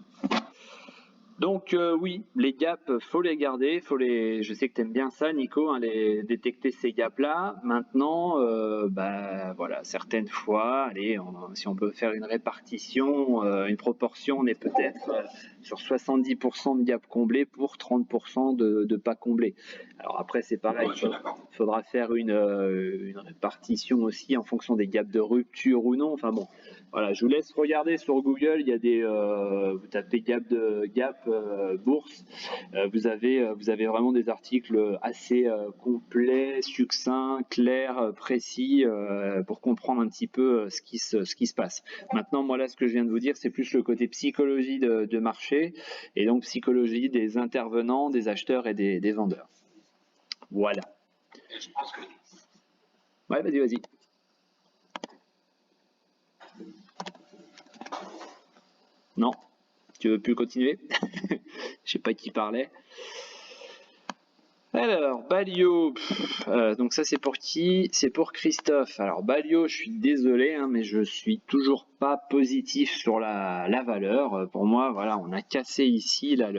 Donc oui, les gaps, faut les garder, je sais que tu aimes bien ça, Nico, hein, détecter ces gaps-là. Maintenant, voilà, certaines fois, allez, si on peut faire une répartition, une proportion, on est peut-être sur 70% de gaps comblés pour 30% de pas comblés. Alors après, c'est pareil, il faudra faire une répartition aussi en fonction des gaps de rupture ou non. Enfin bon. Voilà, je vous laisse regarder sur Google, il y a vous tapez gap bourse, vous avez vraiment des articles assez complets, succincts, clairs, précis pour comprendre un petit peu ce qui se passe. Maintenant, moi là, ce que je viens de vous dire, c'est plus le côté psychologie de marché et donc psychologie des intervenants, des acheteurs et des vendeurs. Voilà. Et je pense que... Ouais, vas-y. Non, tu veux plus continuer? Je sais pas qui parlait. Alors, Balio, donc ça c'est pour qui? C'est pour Christophe. Alors Balio, je suis désolé, hein, mais je suis toujours pas positif sur la valeur. Pour moi, voilà, on a cassé ici là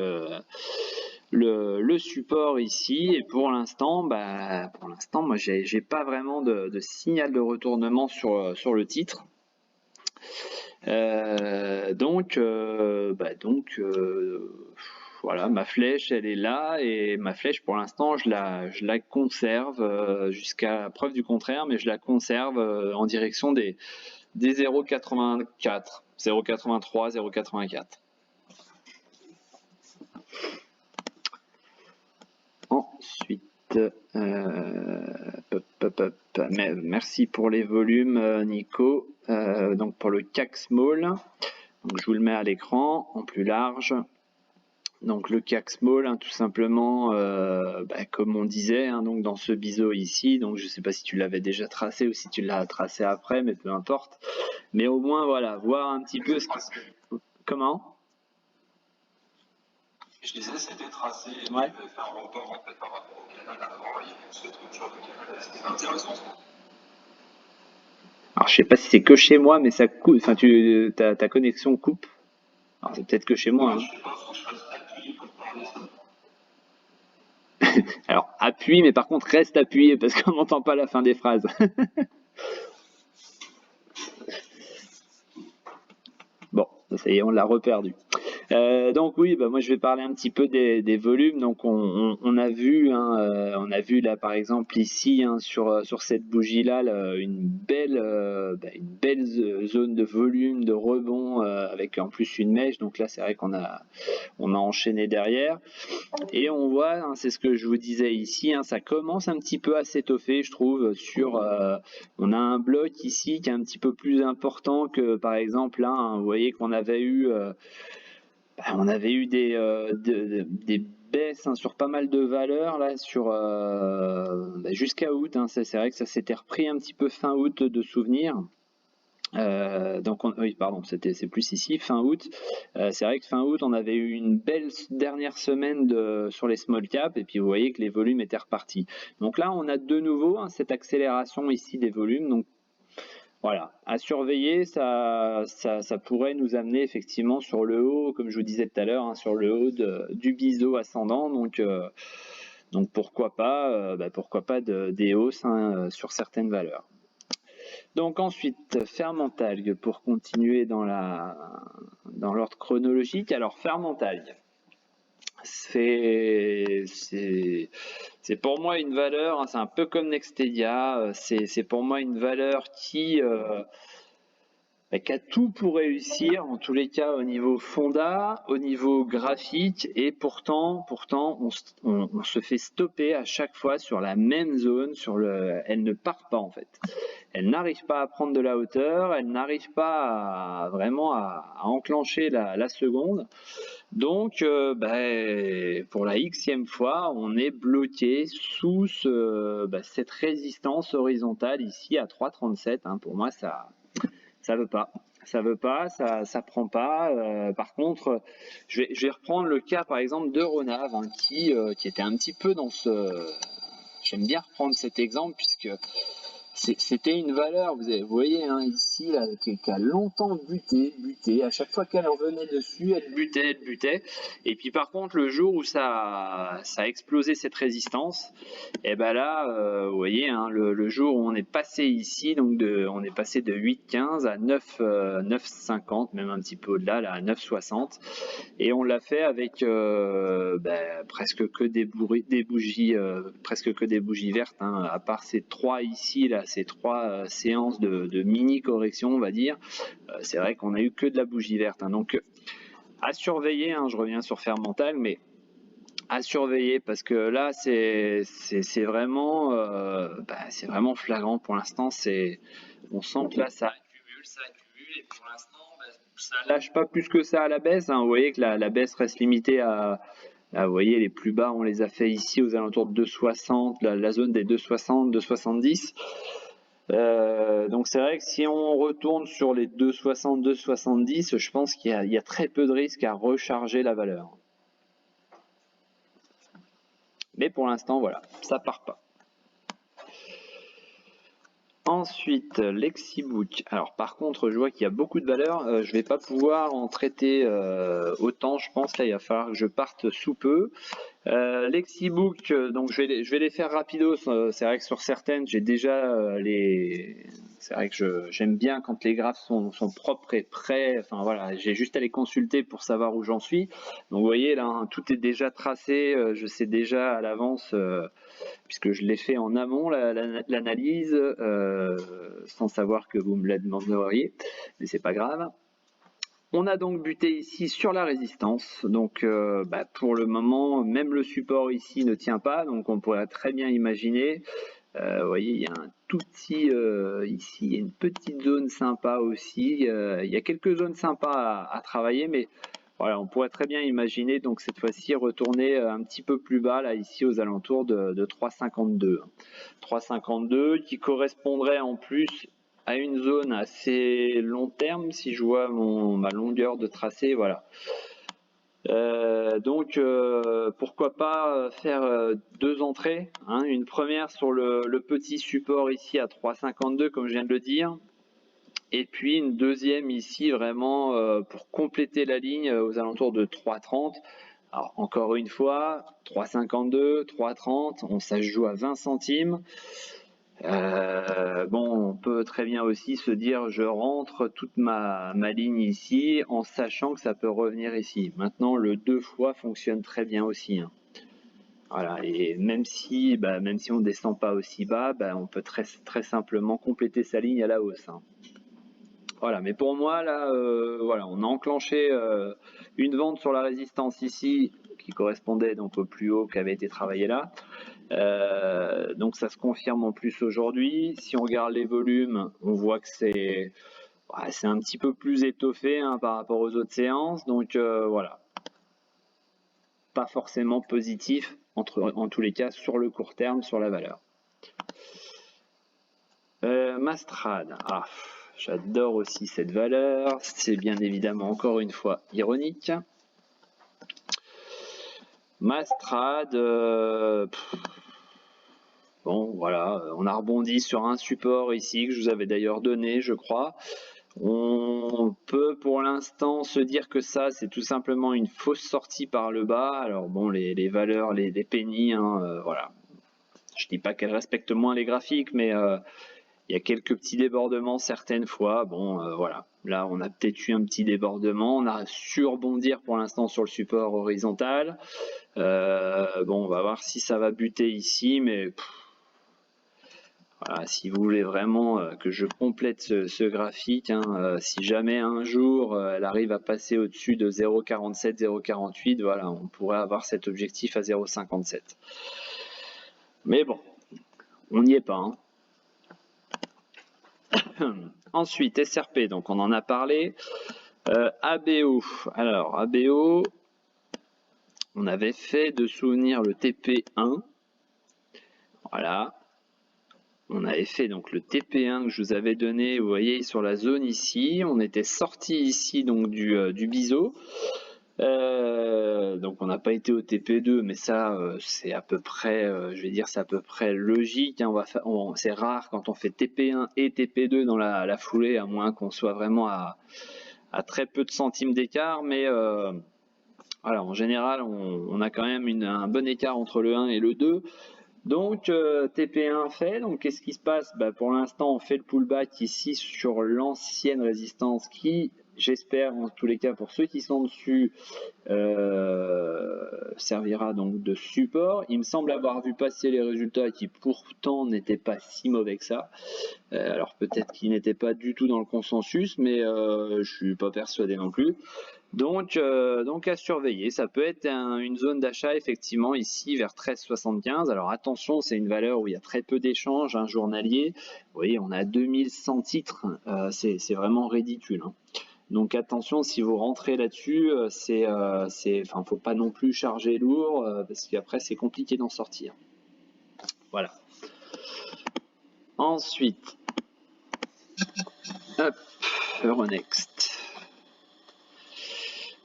le support ici, et pour l'instant, moi j'ai pas vraiment de signal de retournement sur le titre. Voilà, ma flèche, elle est là, et ma flèche, pour l'instant, je la conserve jusqu'à preuve du contraire, mais je la conserve en direction des 0,84, 0,83, 0,84. Ensuite, merci pour les volumes, Nico. Donc pour le CAC Small, donc je vous le mets à l'écran en plus large. Donc le CAC Small, hein, tout simplement, comme on disait, hein, donc dans ce biseau ici, donc je ne sais pas si tu l'avais déjà tracé ou si tu l'as tracé après, mais peu importe. Mais au moins, voilà, voir un petit peu ce qui se... Comment? Je disais, c'était tracé, et ouais. il avait fait un report en fait par rapport au canal avant, il y avait ce truc sur le canal, c'était intéressant. je sais pas si c'est que chez moi, mais ça coupe. Enfin, ta connexion coupe. Alors, c'est peut-être que chez moi. Hein. Alors, appuie, mais par contre, reste appuyé parce qu'on n'entend pas la fin des phrases. Bon, ça y est, on l'a reperdu. Donc oui, bah moi je vais parler un petit peu des volumes. Donc on a vu, hein, on a vu là par exemple ici hein, sur cette bougie là, une belle zone de volume, de rebond avec en plus une mèche. Donc là c'est vrai qu'on a enchaîné derrière. Et on voit, hein, c'est ce que je vous disais ici, hein, ça commence un petit peu à s'étoffer, je trouve, on a un bloc ici qui est un petit peu plus important que par exemple là, hein, vous voyez qu'on avait eu des baisses hein, sur pas mal de valeurs là jusqu'à août. Hein, c'est vrai que ça s'était repris un petit peu fin août de souvenirs. Oui, pardon, c'est plus ici, fin août. C'est vrai que fin août, on avait eu une belle dernière semaine sur les small caps, et puis vous voyez que les volumes étaient repartis. Donc là, on a de nouveau hein, cette accélération ici des volumes. Donc voilà, à surveiller, ça pourrait nous amener effectivement sur le haut, comme je vous disais tout à l'heure, hein, sur le haut du biseau ascendant. Donc pourquoi pas des hausses hein, sur certaines valeurs. Donc ensuite, Fermentalgue, pour continuer dans l'ordre chronologique. Alors Fermentalgue, c'est pour moi une valeur, hein, c'est un peu comme Nextedia, c'est pour moi une valeur qui a tout pour réussir, en tous les cas au niveau fonda, au niveau graphique, et pourtant on se fait stopper à chaque fois sur la même zone, elle ne part pas en fait. Elle n'arrive pas à prendre de la hauteur, elle n'arrive pas vraiment à enclencher la seconde. Donc, pour la xème fois, on est bloqué sous cette résistance horizontale ici à 3,37. Hein. Pour moi, ça veut pas. Ça veut pas, ça prend pas. Par contre, je vais reprendre le cas par exemple de Ronav hein, qui était un petit peu dans J'aime bien reprendre cet exemple puisque c'était une valeur, vous voyez hein, ici, là, qui a longtemps buté. À chaque fois qu'elle revenait dessus, elle butait. Et puis par contre, le jour où ça a explosé cette résistance, et ben là, vous voyez, hein, le jour où on est passé ici, donc on est passé de 8,15 à 9,50, même un petit peu au-delà, là, à 9,60. Et on l'a fait avec presque que des bougies, vertes, hein, à part ces trois ici, là, ces trois séances de mini correction, on va dire. C'est vrai qu'on a eu que de la bougie verte. Hein, donc à surveiller. Hein, je reviens sur Fermental, mais à surveiller parce que là c'est vraiment flagrant pour l'instant. On sent que là ça accumule et pour l'instant ça lâche pas plus que ça à la baisse. Hein. Vous voyez que la baisse reste limitée à vous voyez les plus bas on les a fait ici aux alentours de 2,60, la zone des 2,60, 2,70. Donc c'est vrai que si on retourne sur les 2,60, 2,70, je pense qu'il y a très peu de risques à recharger la valeur. Mais pour l'instant, voilà, ça part pas. Ensuite, Lexibook. Alors par contre, je vois qu'il y a beaucoup de valeurs. Je vais pas pouvoir en traiter autant, je pense. Là, il va falloir que je parte sous peu. Lexibook, donc je vais les faire rapidos. C'est vrai que sur certaines, j'ai déjà c'est vrai que j'aime bien quand les graphes sont propres et prêts. Enfin voilà, j'ai juste à les consulter pour savoir où j'en suis. Donc vous voyez là, hein, tout est déjà tracé. Je sais déjà à l'avance, puisque je l'ai fait en amont l'analyse, sans savoir que vous me la demanderiez, mais c'est pas grave. On a donc buté ici sur la résistance, donc pour le moment, même le support ici ne tient pas, donc on pourrait très bien imaginer, vous voyez, il y a un tout petit, ici, il y a une petite zone sympa aussi, il y a quelques zones sympas à travailler, mais voilà, on pourrait très bien imaginer donc cette fois-ci retourner un petit peu plus bas, là, ici aux alentours de 3,52. 3,52 qui correspondrait en plus à une zone assez long terme, si je vois ma longueur de tracé, voilà. Donc pourquoi pas faire deux entrées, hein, une première sur le petit support ici à 3,52 comme je viens de le dire, Et puis une deuxième ici vraiment pour compléter la ligne aux alentours de 3,30. Alors encore une fois, 3,52, 3,30, ça se joue à 20 centimes. Bon, on peut très bien aussi se dire je rentre toute ma ligne ici en sachant que ça peut revenir ici. Maintenant, le 2 fois fonctionne très bien aussi, hein. Voilà, et même si on descend pas aussi bas, on peut très simplement compléter sa ligne à la hausse, hein. Voilà, mais pour moi là, voilà, on a enclenché une vente sur la résistance ici qui correspondait donc au plus haut qui avait été travaillé là. Donc ça se confirme en plus aujourd'hui. Si on regarde les volumes, on voit que c'est un petit peu plus étoffé, hein, par rapport aux autres séances. Donc voilà, pas forcément positif en tous les cas sur le court terme sur la valeur. Mastrad, j'adore aussi cette valeur. C'est bien évidemment encore une fois ironique. Mastrad, bon voilà, on a rebondi sur un support ici que je vous avais d'ailleurs donné, je crois. On peut pour l'instant se dire que ça c'est tout simplement une fausse sortie par le bas. Alors bon, les valeurs, les pennies, hein, voilà. Je dis pas qu'elles respectent moins les graphiques, mais il y a quelques petits débordements certaines fois. Bon, voilà. Là, on a peut-être eu un petit débordement. On a su rebondir pour l'instant sur le support horizontal. Bon, on va voir si ça va buter ici, mais voilà, si vous voulez vraiment que je complète ce graphique, hein, si jamais un jour elle arrive à passer au-dessus de 0,47, 0,48, voilà, on pourrait avoir cet objectif à 0,57. Mais bon, on n'y est pas, hein. Ensuite, SRP, donc on en a parlé. ABO, alors ABO, on avait fait de souvenir le TP1, voilà. On avait fait donc le TP1 que je vous avais donné, vous voyez, sur la zone ici. On était sorti ici donc du biseau. Donc on n'a pas été au TP2, mais ça c'est à peu près, je vais dire, c'est à peu près logique, hein. C'est rare quand on fait TP1 et TP2 dans la foulée, à moins qu'on soit vraiment à très peu de centimes d'écart, mais voilà, en général on a quand même un bon écart entre le 1 et le 2. Donc TP1 fait, donc qu'est-ce qui se passe? Pour l'instant on fait le pullback ici sur l'ancienne résistance qui, j'espère en tous les cas pour ceux qui sont dessus, servira donc de support. Il me semble avoir vu passer les résultats qui pourtant n'étaient pas si mauvais que ça. Alors peut-être qu'ils n'étaient pas du tout dans le consensus, mais je suis pas persuadé non plus. Donc à surveiller, ça peut être une zone d'achat effectivement ici vers 13,75. Alors attention, c'est une valeur où il y a très peu d'échanges, un journalier. Vous voyez, on a 2100 titres, c'est vraiment ridicule, hein. Donc attention, si vous rentrez là-dessus, faut pas non plus charger lourd, parce qu'après c'est compliqué d'en sortir. Voilà. Ensuite, hop, Euronext.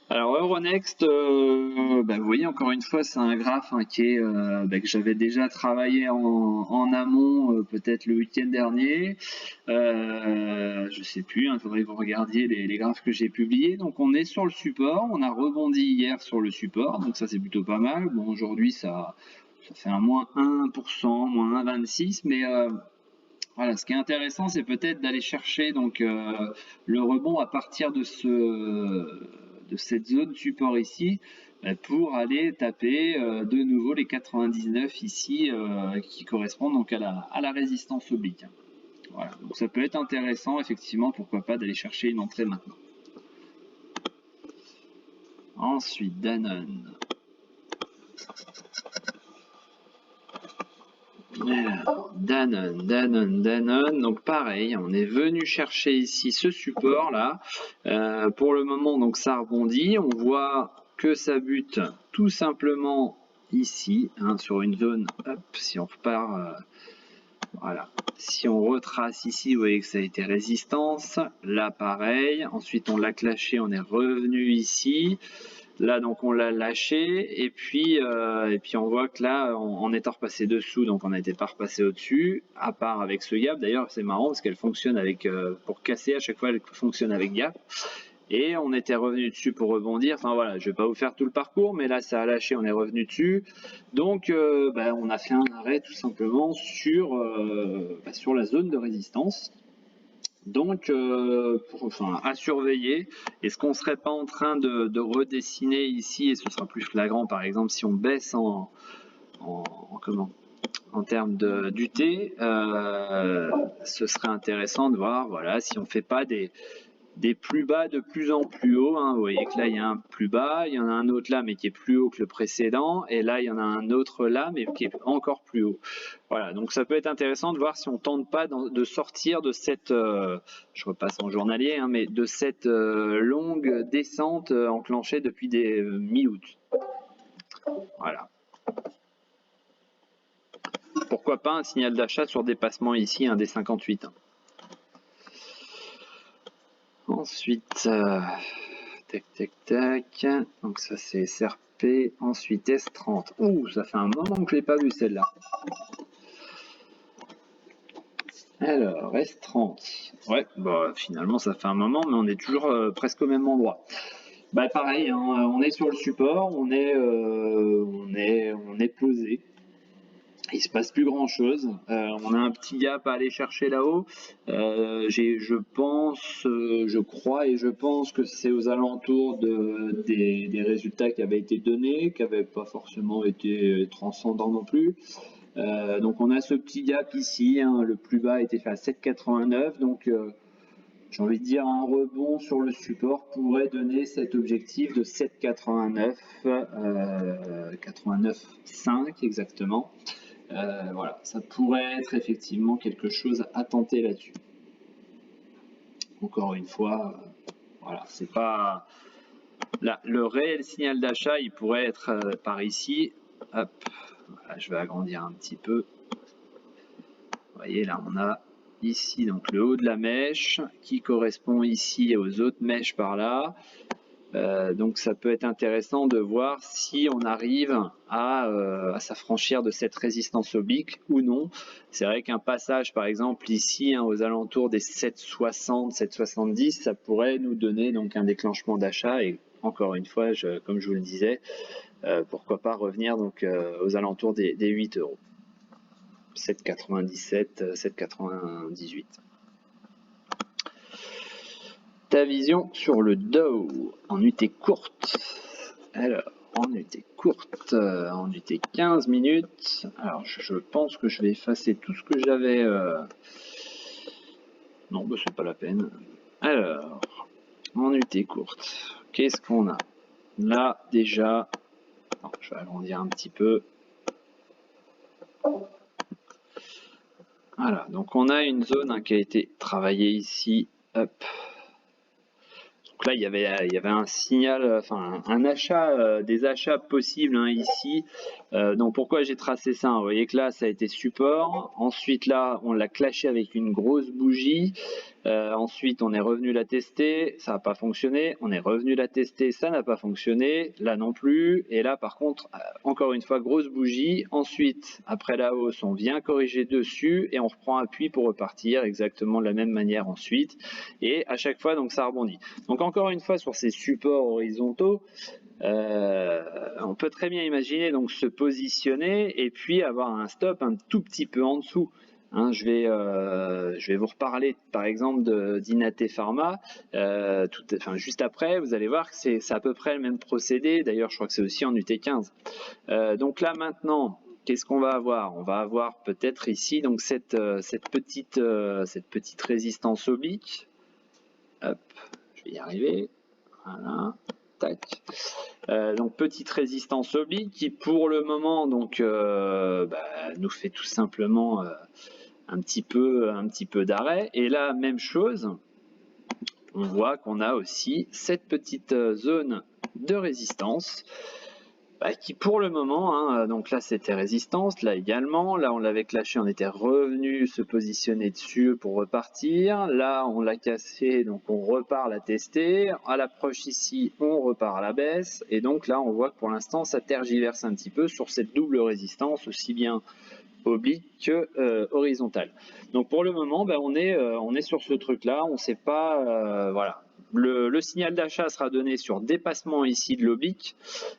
Alors Euronext, vous voyez encore une fois, c'est un graphe, hein, qui est, que j'avais déjà travaillé en amont, peut-être le week-end dernier. Je sais plus, il faudrait que vous regardiez les graphes que j'ai publiés. Donc on est sur le support, on a rebondi hier sur le support, donc ça c'est plutôt pas mal. Bon, aujourd'hui ça fait un moins 1%, moins 1,26, mais voilà, ce qui est intéressant, c'est peut-être d'aller chercher donc le rebond à partir de cette zone support ici, pour aller taper de nouveau les 99 ici, qui correspondent donc à la résistance oblique. Voilà, donc ça peut être intéressant effectivement, pourquoi pas d'aller chercher une entrée maintenant. Ensuite, Danone. Alors, Danone, donc pareil, on est venu chercher ici ce support là. Pour le moment, donc ça rebondit, on voit que ça bute tout simplement ici, hein, sur une zone. Hop, si on repart, voilà, si on retrace ici, vous voyez que ça a été résistance. Là, pareil. Ensuite, on l'a clashé, on est revenu ici. Là, donc on l'a lâché et puis on voit que là, on est repassé dessous, donc on n'était pas repassé au-dessus, à part avec ce gap. D'ailleurs, c'est marrant parce qu'elle fonctionne avec, pour casser à chaque fois, elle fonctionne avec gap. Et on était revenu dessus pour rebondir. Enfin voilà, je vais pas vous faire tout le parcours, mais là ça a lâché, on est revenu dessus. Donc on a fait un arrêt tout simplement sur la zone de résistance. Donc, à surveiller. Est-ce qu'on serait pas en train de redessiner ici, et ce sera plus flagrant, par exemple, si on baisse en termes d'UT, ce serait intéressant de voir, voilà, si on fait pas des plus bas de plus en plus haut. Hein. Vous voyez que là, il y a un plus bas, il y en a un autre là, mais qui est plus haut que le précédent, et là, il y en a un autre là, mais qui est encore plus haut. Voilà, donc ça peut être intéressant de voir si on tente pas de sortir de cette, je repasse en journalier, hein, mais de cette longue descente enclenchée depuis des mi-août. Voilà. Pourquoi pas un signal d'achat sur dépassement ici, un des 58. Hein. Ensuite, tac. Donc ça c'est SRP. Ensuite S30. Ouh, ça fait un moment que je l'ai pas vu celle-là. Alors S30. Ouais, bah finalement ça fait un moment, mais on est toujours presque au même endroit. Bah pareil, hein, on est sur le support, on est posé. Il se passe plus grand chose. On a un petit gap à aller chercher là-haut. Je pense que c'est aux alentours des résultats qui avaient été donnés, qui n'avaient pas forcément été transcendants non plus. Donc on a ce petit gap ici. Hein, le plus bas a été fait à 7,89. Donc j'ai envie de dire un rebond sur le support pourrait donner cet objectif de 7,89, 89,5 exactement. Voilà, ça pourrait être effectivement quelque chose à tenter là-dessus. Encore une fois, voilà, c'est pas là, le réel signal d'achat, il pourrait être par ici. Hop, voilà, je vais agrandir un petit peu. Vous voyez, là, on a ici donc le haut de la mèche qui correspond ici aux autres mèches par là. Donc ça peut être intéressant de voir si on arrive à s'affranchir de cette résistance oblique ou non. C'est vrai qu'un passage par exemple ici aux alentours des 7,60, 7,70, ça pourrait nous donner donc un déclenchement d'achat et encore une fois, comme je vous le disais, pourquoi pas revenir donc aux alentours des 8 euros. 7,97, 7,98. Ta vision sur le Dow en UT courte. Alors, en UT courte, en UT 15 minutes. Alors, je pense que je vais effacer tout ce que j'avais. Non, bah, c'est pas la peine. Alors, en UT courte, qu'est-ce qu'on a? Là, déjà, non, je vais agrandir un petit peu. Voilà, donc on a une zone qui a été travaillée ici. Hop. Donc là, il y avait un signal, enfin un achat, des achats possibles ici. Donc pourquoi j'ai tracé ça? Vous voyez que là, ça a été support. Ensuite, là, on l'a clashé avec une grosse bougie. Ensuite, on est revenu la tester, ça n'a pas fonctionné. On est revenu la tester, ça n'a pas fonctionné. Là non plus. Et là, par contre, encore une fois, grosse bougie. Ensuite, après la hausse, on vient corriger dessus et on reprend appui pour repartir exactement de la même manière ensuite. Et à chaque fois, donc ça rebondit. Donc encore une fois, sur ces supports horizontaux, on peut très bien imaginer donc se positionner et puis avoir un stop un tout petit peu en dessous. Hein, je vais vous reparler par exemple d'Inate Pharma juste après. Vous allez voir que c'est à peu près le même procédé. D'ailleurs, je crois que c'est aussi en UT15. Donc là maintenant, qu'est-ce qu'on va avoir? On va avoir peut-être ici donc cette petite résistance oblique. Hop, je vais y arriver. Voilà. Tac. Donc petite résistance oblique qui pour le moment donc nous fait tout simplement un petit peu d'arrêt. Et là même chose, on voit qu'on a aussi cette petite zone de résistance qui pour le moment, hein, donc là c'était résistance, là également, là on l'avait clashé, on était revenu se positionner dessus pour repartir, là on l'a cassé, donc on repart la tester, à l'approche ici on repart à la baisse, et donc là on voit que pour l'instant ça tergiverse un petit peu sur cette double résistance, aussi bien oblique que horizontale. Donc pour le moment, on est sur ce truc-là, on ne sait pas, voilà. Le signal d'achat sera donné sur dépassement ici de l'oblique.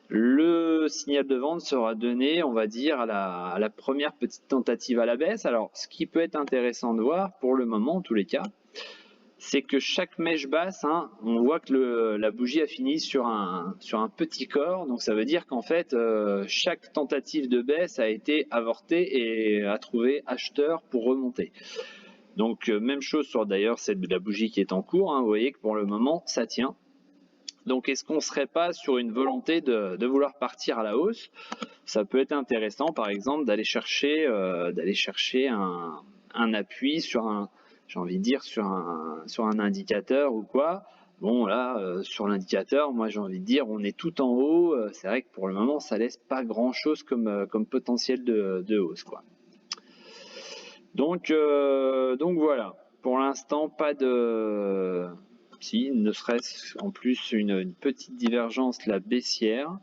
Le signal de vente sera donné, on va dire, à la première petite tentative à la baisse. Alors, ce qui peut être intéressant de voir, pour le moment, en tous les cas, c'est que chaque mèche basse, hein, on voit que la bougie a fini sur un petit corps. Donc, ça veut dire qu'en fait, chaque tentative de baisse a été avortée et a trouvé acheteur pour remonter. Donc, même chose sur d'ailleurs la bougie qui est en cours. Hein, vous voyez que pour le moment, ça tient. Donc, est-ce qu'on ne serait pas sur une volonté de vouloir partir à la hausse? Ça peut être intéressant, par exemple, d'aller chercher un appui sur un, j'ai envie de dire, sur un indicateur ou quoi. Bon, là, sur l'indicateur, moi, j'ai envie de dire, on est tout en haut. C'est vrai que pour le moment, ça laisse pas grand-chose comme potentiel de hausse, quoi. Donc voilà. Pour l'instant, pas de... Si, ne serait-ce en plus une petite divergence la baissière.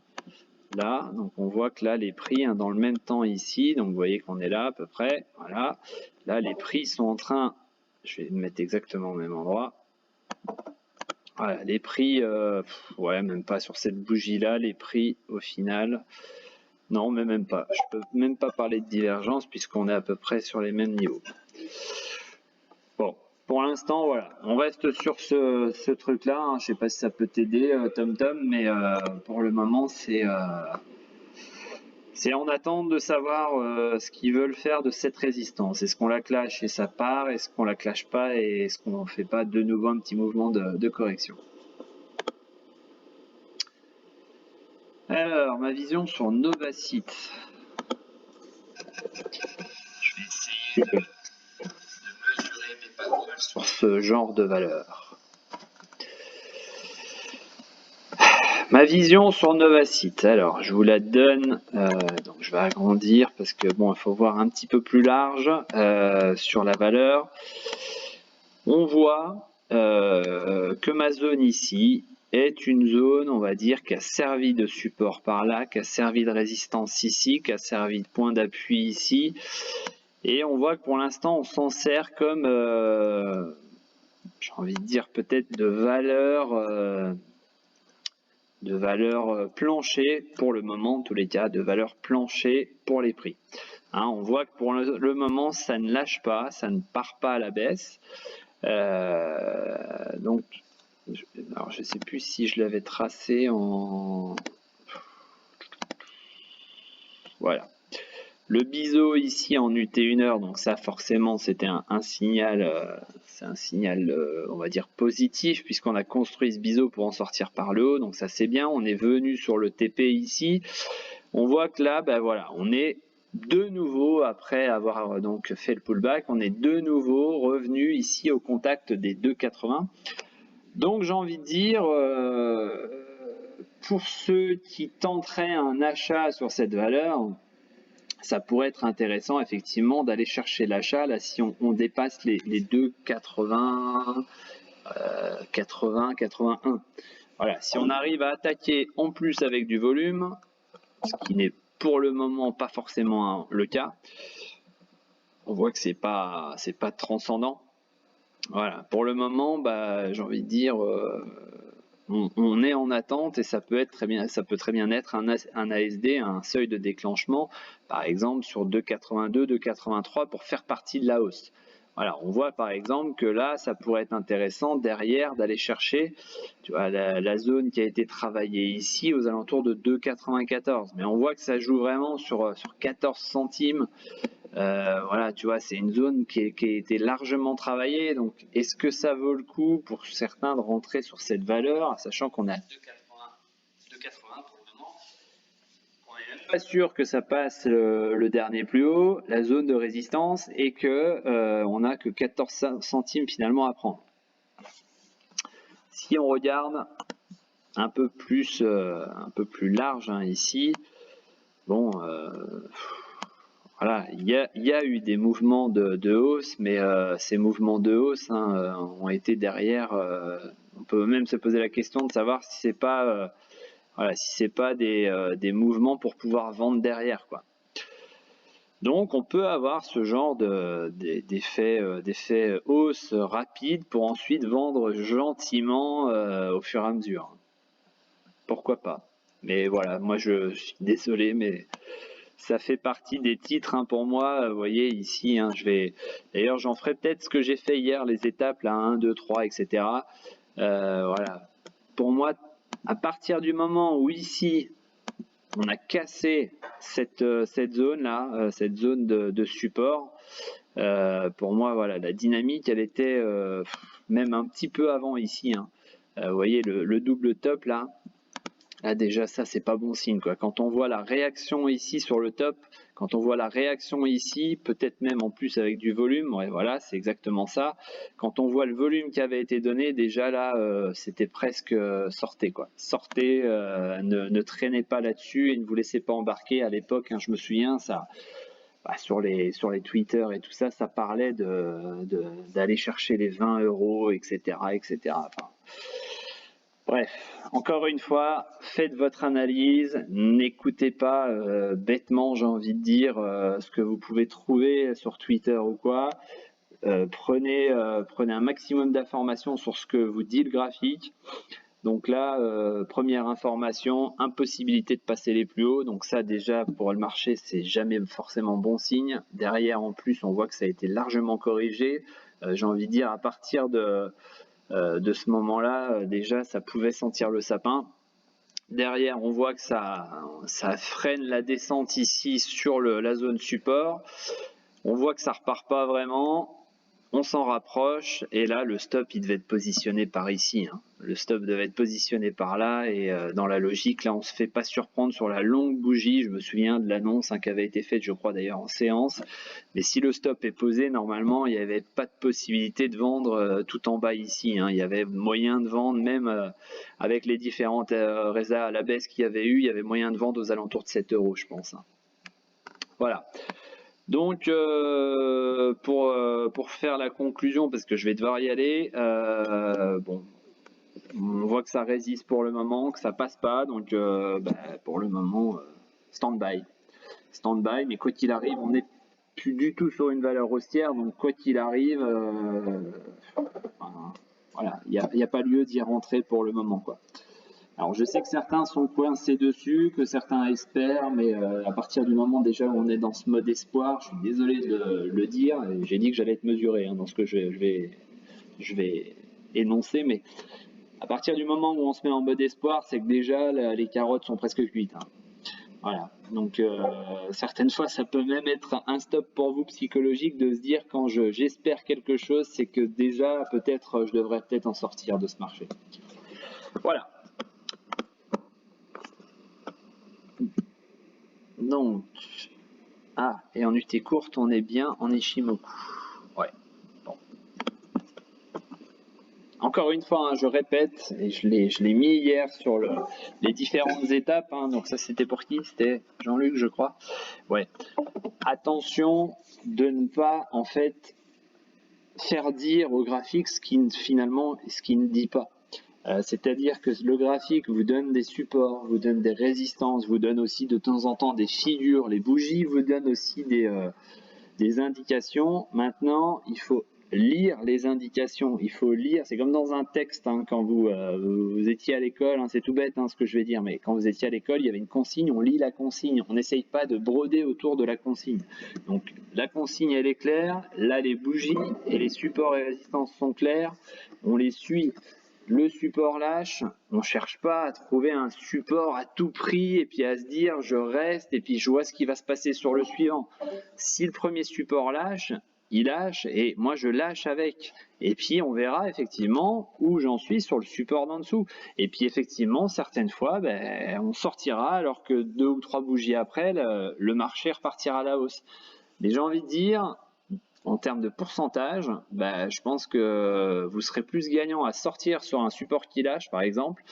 Là, donc on voit que là les prix hein, dans le même temps ici, donc vous voyez qu'on est là à peu près, voilà. Là les prix sont en train, je vais me mettre exactement au même endroit. Voilà, les prix, ouais, même pas sur cette bougie là, les prix au final, non, mais même pas. Je peux même pas parler de divergence puisqu'on est à peu près sur les mêmes niveaux. Bon, pour l'instant, voilà, on reste sur ce truc-là. Hein. Je sais pas si ça peut t'aider, TomTom, mais pour le moment, c'est en attente de savoir ce qu'ils veulent faire de cette résistance. Est-ce qu'on la clash et ça part? Est-ce qu'on la clash pas et est-ce qu'on ne fait pas de nouveau un petit mouvement de correction? Alors, ma vision sur Novacite. Je vais essayer de mesurer mes patterns sur ce genre de valeur. Ma vision sur Novacite, alors je vous la donne, donc je vais agrandir parce que bon, il faut voir un petit peu plus large sur la valeur. On voit que ma zone ici est une zone, on va dire, qui a servi de support par là, qui a servi de résistance ici, qui a servi de point d'appui ici. Et on voit que pour l'instant, on s'en sert comme, j'ai envie de dire, peut-être de valeur plancher pour le moment, en tous les cas, de valeur plancher pour les prix. Hein, on voit que pour le moment, ça ne lâche pas, ça ne part pas à la baisse. Donc, alors je ne sais plus si je l'avais tracé en... Voilà. Le biseau ici en UT1 donc ça forcément c'était un signal, c'est un signal on va dire positif puisqu'on a construit ce biseau pour en sortir par le haut, donc ça c'est bien. On est venu sur le TP ici, on voit que là voilà, on est de nouveau après avoir donc fait le pullback, on est de nouveau revenu ici au contact des 2,80. Donc j'ai envie de dire pour ceux qui tenteraient un achat sur cette valeur, ça pourrait être intéressant effectivement d'aller chercher l'achat là si on dépasse les 2,80, 80, 81. Voilà, si on arrive à attaquer en plus avec du volume, ce qui n'est pour le moment pas forcément le cas, on voit que c'est pas transcendant. Voilà, pour le moment, j'ai envie de dire, on est en attente et ça peut très bien être un ASD, un seuil de déclenchement, par exemple sur 2,82, 2,83 pour faire partie de la hausse. Voilà, on voit par exemple que là, ça pourrait être intéressant derrière d'aller chercher, tu vois, la zone qui a été travaillée ici aux alentours de 2,94. Mais on voit que ça joue vraiment sur 14 centimes. Voilà, tu vois, c'est une zone qui a été largement travaillée. Donc, est-ce que ça vaut le coup pour certains de rentrer sur cette valeur, sachant qu'on est à 2,80 pour le moment? On n'est même pas sûr que ça passe le dernier plus haut, la zone de résistance, et que on n'a que 14 centimes finalement à prendre. Si on regarde un peu plus large hein, ici. Bon, voilà, il y a eu des mouvements de hausse, mais ces mouvements de hausse hein, ont été derrière. On peut même se poser la question de savoir si c'est pas, voilà, si c'est pas des mouvements pour pouvoir vendre derrière, quoi. Donc, on peut avoir ce genre d'effet hausse rapide pour ensuite vendre gentiment au fur et à mesure. Pourquoi pas? Mais voilà, moi je suis désolé, mais ça fait partie des titres hein, pour moi. Vous voyez ici, hein, d'ailleurs j'en ferai peut-être ce que j'ai fait hier, les étapes là, 1, 2, 3, etc. Voilà. Pour moi, à partir du moment où ici on a cassé cette zone là, cette zone de support, pour moi voilà, la dynamique elle était même un petit peu avant ici. Hein. Vous voyez le double top là. Là déjà ça c'est pas bon signe quoi. Quand on voit la réaction ici sur le top, quand on voit la réaction ici, peut-être même en plus avec du volume, ouais voilà c'est exactement ça. Quand on voit le volume qui avait été donné, déjà là c'était presque sortez quoi. Sortez, ne traînez pas là-dessus et ne vous laissez pas embarquer. À l'époque, hein, je me souviens ça. Bah, sur les Twitter et tout ça, ça parlait d'aller chercher les 20 €, etc., etc. Enfin, bref, encore une fois, faites votre analyse, n'écoutez pas bêtement, j'ai envie de dire, ce que vous pouvez trouver sur Twitter ou quoi. Prenez un maximum d'informations sur ce que vous dit le graphique. Donc là, première information, impossibilité de passer les plus hauts. Donc ça déjà, pour le marché, c'est jamais forcément bon signe. Derrière, en plus, on voit que ça a été largement corrigé. J'ai envie de dire, à partir de ce moment-là, déjà, ça pouvait sentir le sapin. Derrière, on voit que ça freine la descente ici sur la zone support. On voit que ça repart pas vraiment. On s'en rapproche et là, le stop, il devait être positionné par ici. Hein. Le stop devait être positionné par là et dans la logique, là, on se fait pas surprendre sur la longue bougie. Je me souviens de l'annonce hein, qui avait été faite, je crois d'ailleurs en séance. Mais si le stop est posé, normalement, il n'y avait pas de possibilité de vendre tout en bas ici. Hein. Il y avait moyen de vendre, même avec les différentes résas à la baisse qu'il y avait eu, il y avait moyen de vendre aux alentours de 7 €, je pense. Hein. Voilà. Donc, pour faire la conclusion, parce que je vais devoir y aller, bon, on voit que ça résiste pour le moment, que ça passe pas, donc pour le moment, stand-by. Stand-by, mais quoi qu'il arrive, on n'est plus du tout sur une valeur haussière, donc quoi qu'il arrive, voilà, il n'y a pas lieu d'y rentrer pour le moment, quoi. Alors je sais que certains sont coincés dessus, que certains espèrent, mais à partir du moment déjà où on est dans ce mode espoir, je suis désolé de le dire, et j'ai dit que j'allais être mesuré hein, dans ce que je vais énoncer, mais à partir du moment où on se met en mode espoir, c'est que déjà les carottes sont presque cuites. Hein. Voilà, donc certaines fois ça peut même être un stop pour vous psychologique de se dire quand j'espère quelque chose, c'est que déjà peut-être je devrais peut-être en sortir de ce marché. Voilà. Donc, et en UT courte, on est bien en Ishimoku. Ouais. Bon. Encore une fois, hein, je répète, et je l'ai mis hier sur les différentes étapes. Hein, donc ça, c'était pour qui? C'était Jean-Luc, je crois. Ouais. Attention de ne pas, en fait, faire dire au graphique ce qui ne dit pas. C'est-à-dire que le graphique vous donne des supports, vous donne des résistances, vous donne aussi de temps en temps des figures, les bougies vous donnent aussi des indications. Maintenant, il faut lire les indications, il faut lire, c'est comme dans un texte, hein, quand vous étiez à l'école, hein, c'est tout bête hein, ce que je vais dire, mais quand vous étiez à l'école, il y avait une consigne, on lit la consigne, on n'essaye pas de broder autour de la consigne. Donc la consigne elle est claire, là les bougies et les supports et résistances sont clairs, on les suit. Le support lâche, on cherche pas à trouver un support à tout prix et puis à se dire je reste et puis je vois ce qui va se passer sur le suivant. Si le premier support lâche, il lâche et moi je lâche avec. Et puis on verra effectivement où j'en suis sur le support d'en dessous. Et puis effectivement, certaines fois, on sortira alors que 2 ou 3 bougies après, le marché repartira à la hausse. Mais j'ai envie de dire, en termes de pourcentage, je pense que vous serez plus gagnant à sortir sur un support qui lâche, par exemple,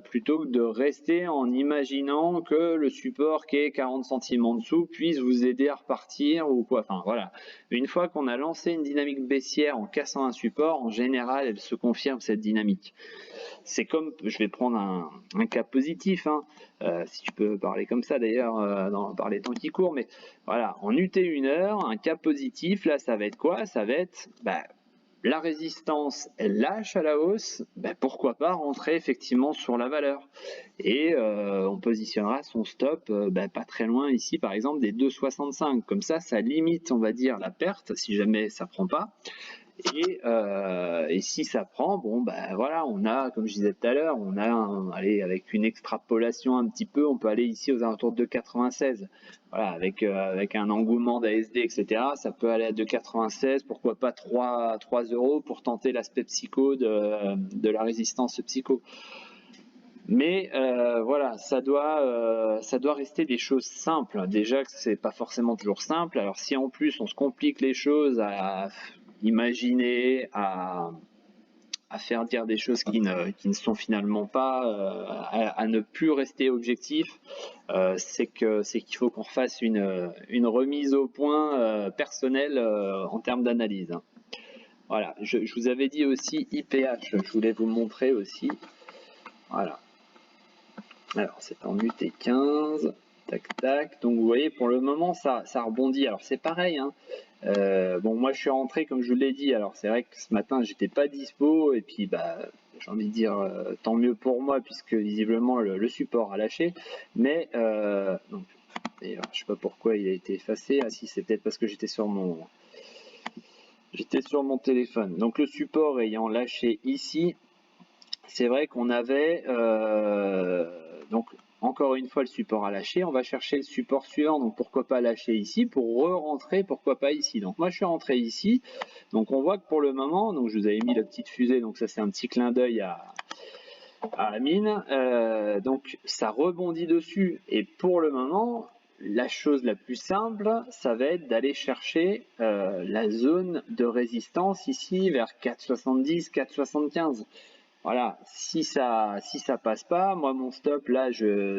plutôt que de rester en imaginant que le support qui est 40 centimes en dessous puisse vous aider à repartir ou quoi. Enfin voilà, une fois qu'on a lancé une dynamique baissière en cassant un support, en général elle se confirme cette dynamique. C'est comme, je vais prendre un cas positif, hein, si je peux parler comme ça d'ailleurs par les temps qui courent, mais voilà, en UT1 un cas positif, là ça va être quoi? Ça va être la résistance, elle lâche à la hausse, pourquoi pas rentrer effectivement sur la valeur. Et on positionnera son stop pas très loin ici par exemple des 2,65. Comme ça limite on va dire la perte si jamais ça prend pas. Et si ça prend, bon voilà, on a, comme je disais tout à l'heure, on a allez, avec une extrapolation un petit peu, on peut aller ici aux alentours de 2,96. Voilà, avec un engouement d'ASD, etc. Ça peut aller à 2,96, pourquoi pas 3 euros pour tenter l'aspect psycho de la résistance psycho. Mais voilà, ça doit rester des choses simples. Déjà que c'est pas forcément toujours simple. Alors si en plus on se complique les choses à imaginer, à faire dire des choses qui ne sont finalement pas, à ne plus rester objectif, c'est qu'il faut qu'on refasse une remise au point personnelle en termes d'analyse. Voilà, je vous avais dit aussi IPH, je voulais vous montrer aussi. Voilà. Alors c'est en UT15, tac tac. Donc vous voyez pour le moment ça rebondit. Alors c'est pareil, hein. Bon moi je suis rentré comme je vous l'ai dit. Alors c'est vrai que ce matin j'étais pas dispo et puis j'ai envie de dire tant mieux pour moi puisque visiblement le support a lâché. Mais donc d'ailleurs je sais pas pourquoi il a été effacé. Ah si, c'est peut-être parce que j'étais sur mon téléphone. Donc le support ayant lâché ici, c'est vrai qu'on avait donc encore une fois le support à lâcher, on va chercher le support suivant, donc pourquoi pas lâcher ici pour re-rentrer, pourquoi pas ici. Donc moi je suis rentré ici, donc on voit que pour le moment, donc je vous avais mis la petite fusée, donc ça c'est un petit clin d'œil à Amine, donc ça rebondit dessus et pour le moment la chose la plus simple ça va être d'aller chercher la zone de résistance ici vers 4,70, 4,75. Voilà, si ça passe pas, moi mon stop là,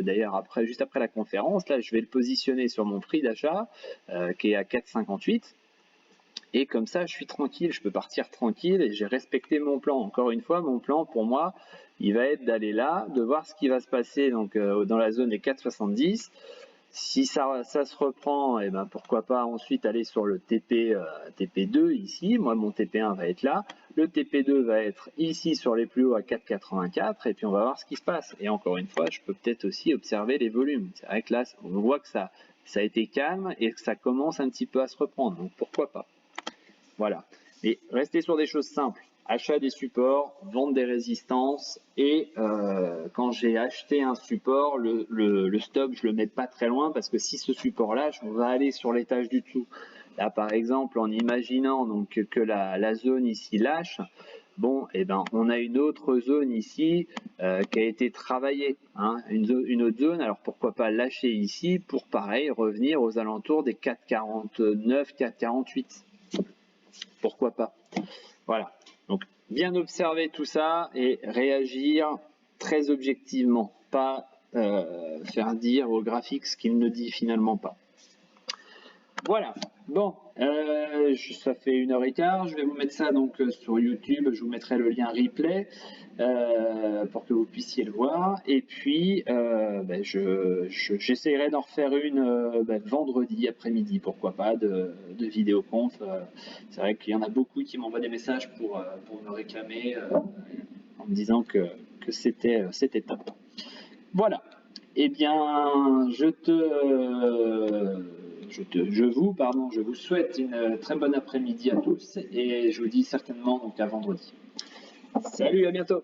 d'ailleurs juste après la conférence, là je vais le positionner sur mon prix d'achat qui est à 4,58 et comme ça je suis tranquille, je peux partir tranquille et j'ai respecté mon plan. Encore une fois, mon plan pour moi, il va être d'aller là, de voir ce qui va se passer donc dans la zone des 4,70. Si ça se reprend, et pourquoi pas ensuite aller sur le TP2 ici. Moi, mon TP1 va être là. Le TP2 va être ici sur les plus hauts à 4,84 et puis on va voir ce qui se passe. Et encore une fois, je peux peut-être aussi observer les volumes. C'est vrai que là, on voit que ça a été calme et que ça commence un petit peu à se reprendre. Donc pourquoi pas. Voilà. Mais restez sur des choses simples. Achat des supports, vente des résistances et quand j'ai acheté un support, le stop je le mets pas très loin parce que si ce support lâche, on va aller sur l'étage du dessous. Là par exemple en imaginant donc que la zone ici lâche, bon on a une autre zone ici qui a été travaillée, hein, une autre zone. Alors pourquoi pas lâcher ici pour pareil revenir aux alentours des 4,49, 4,48. Pourquoi pas. Voilà. Donc, bien observer tout ça et réagir très objectivement, pas faire dire au graphique ce qu'il ne dit finalement pas. Voilà. Bon, ça fait 1h15. Je vais vous mettre ça donc sur YouTube. Je vous mettrai le lien replay pour que vous puissiez le voir. Et puis, j'essaierai d'en refaire une vendredi après-midi, pourquoi pas, de vidéoconf. C'est vrai qu'il y en a beaucoup qui m'envoient des messages pour me réclamer en me disant que c'était top. Voilà. Eh bien, je vous souhaite une très bonne après-midi à tous et je vous dis certainement donc à vendredi. Salut, à bientôt.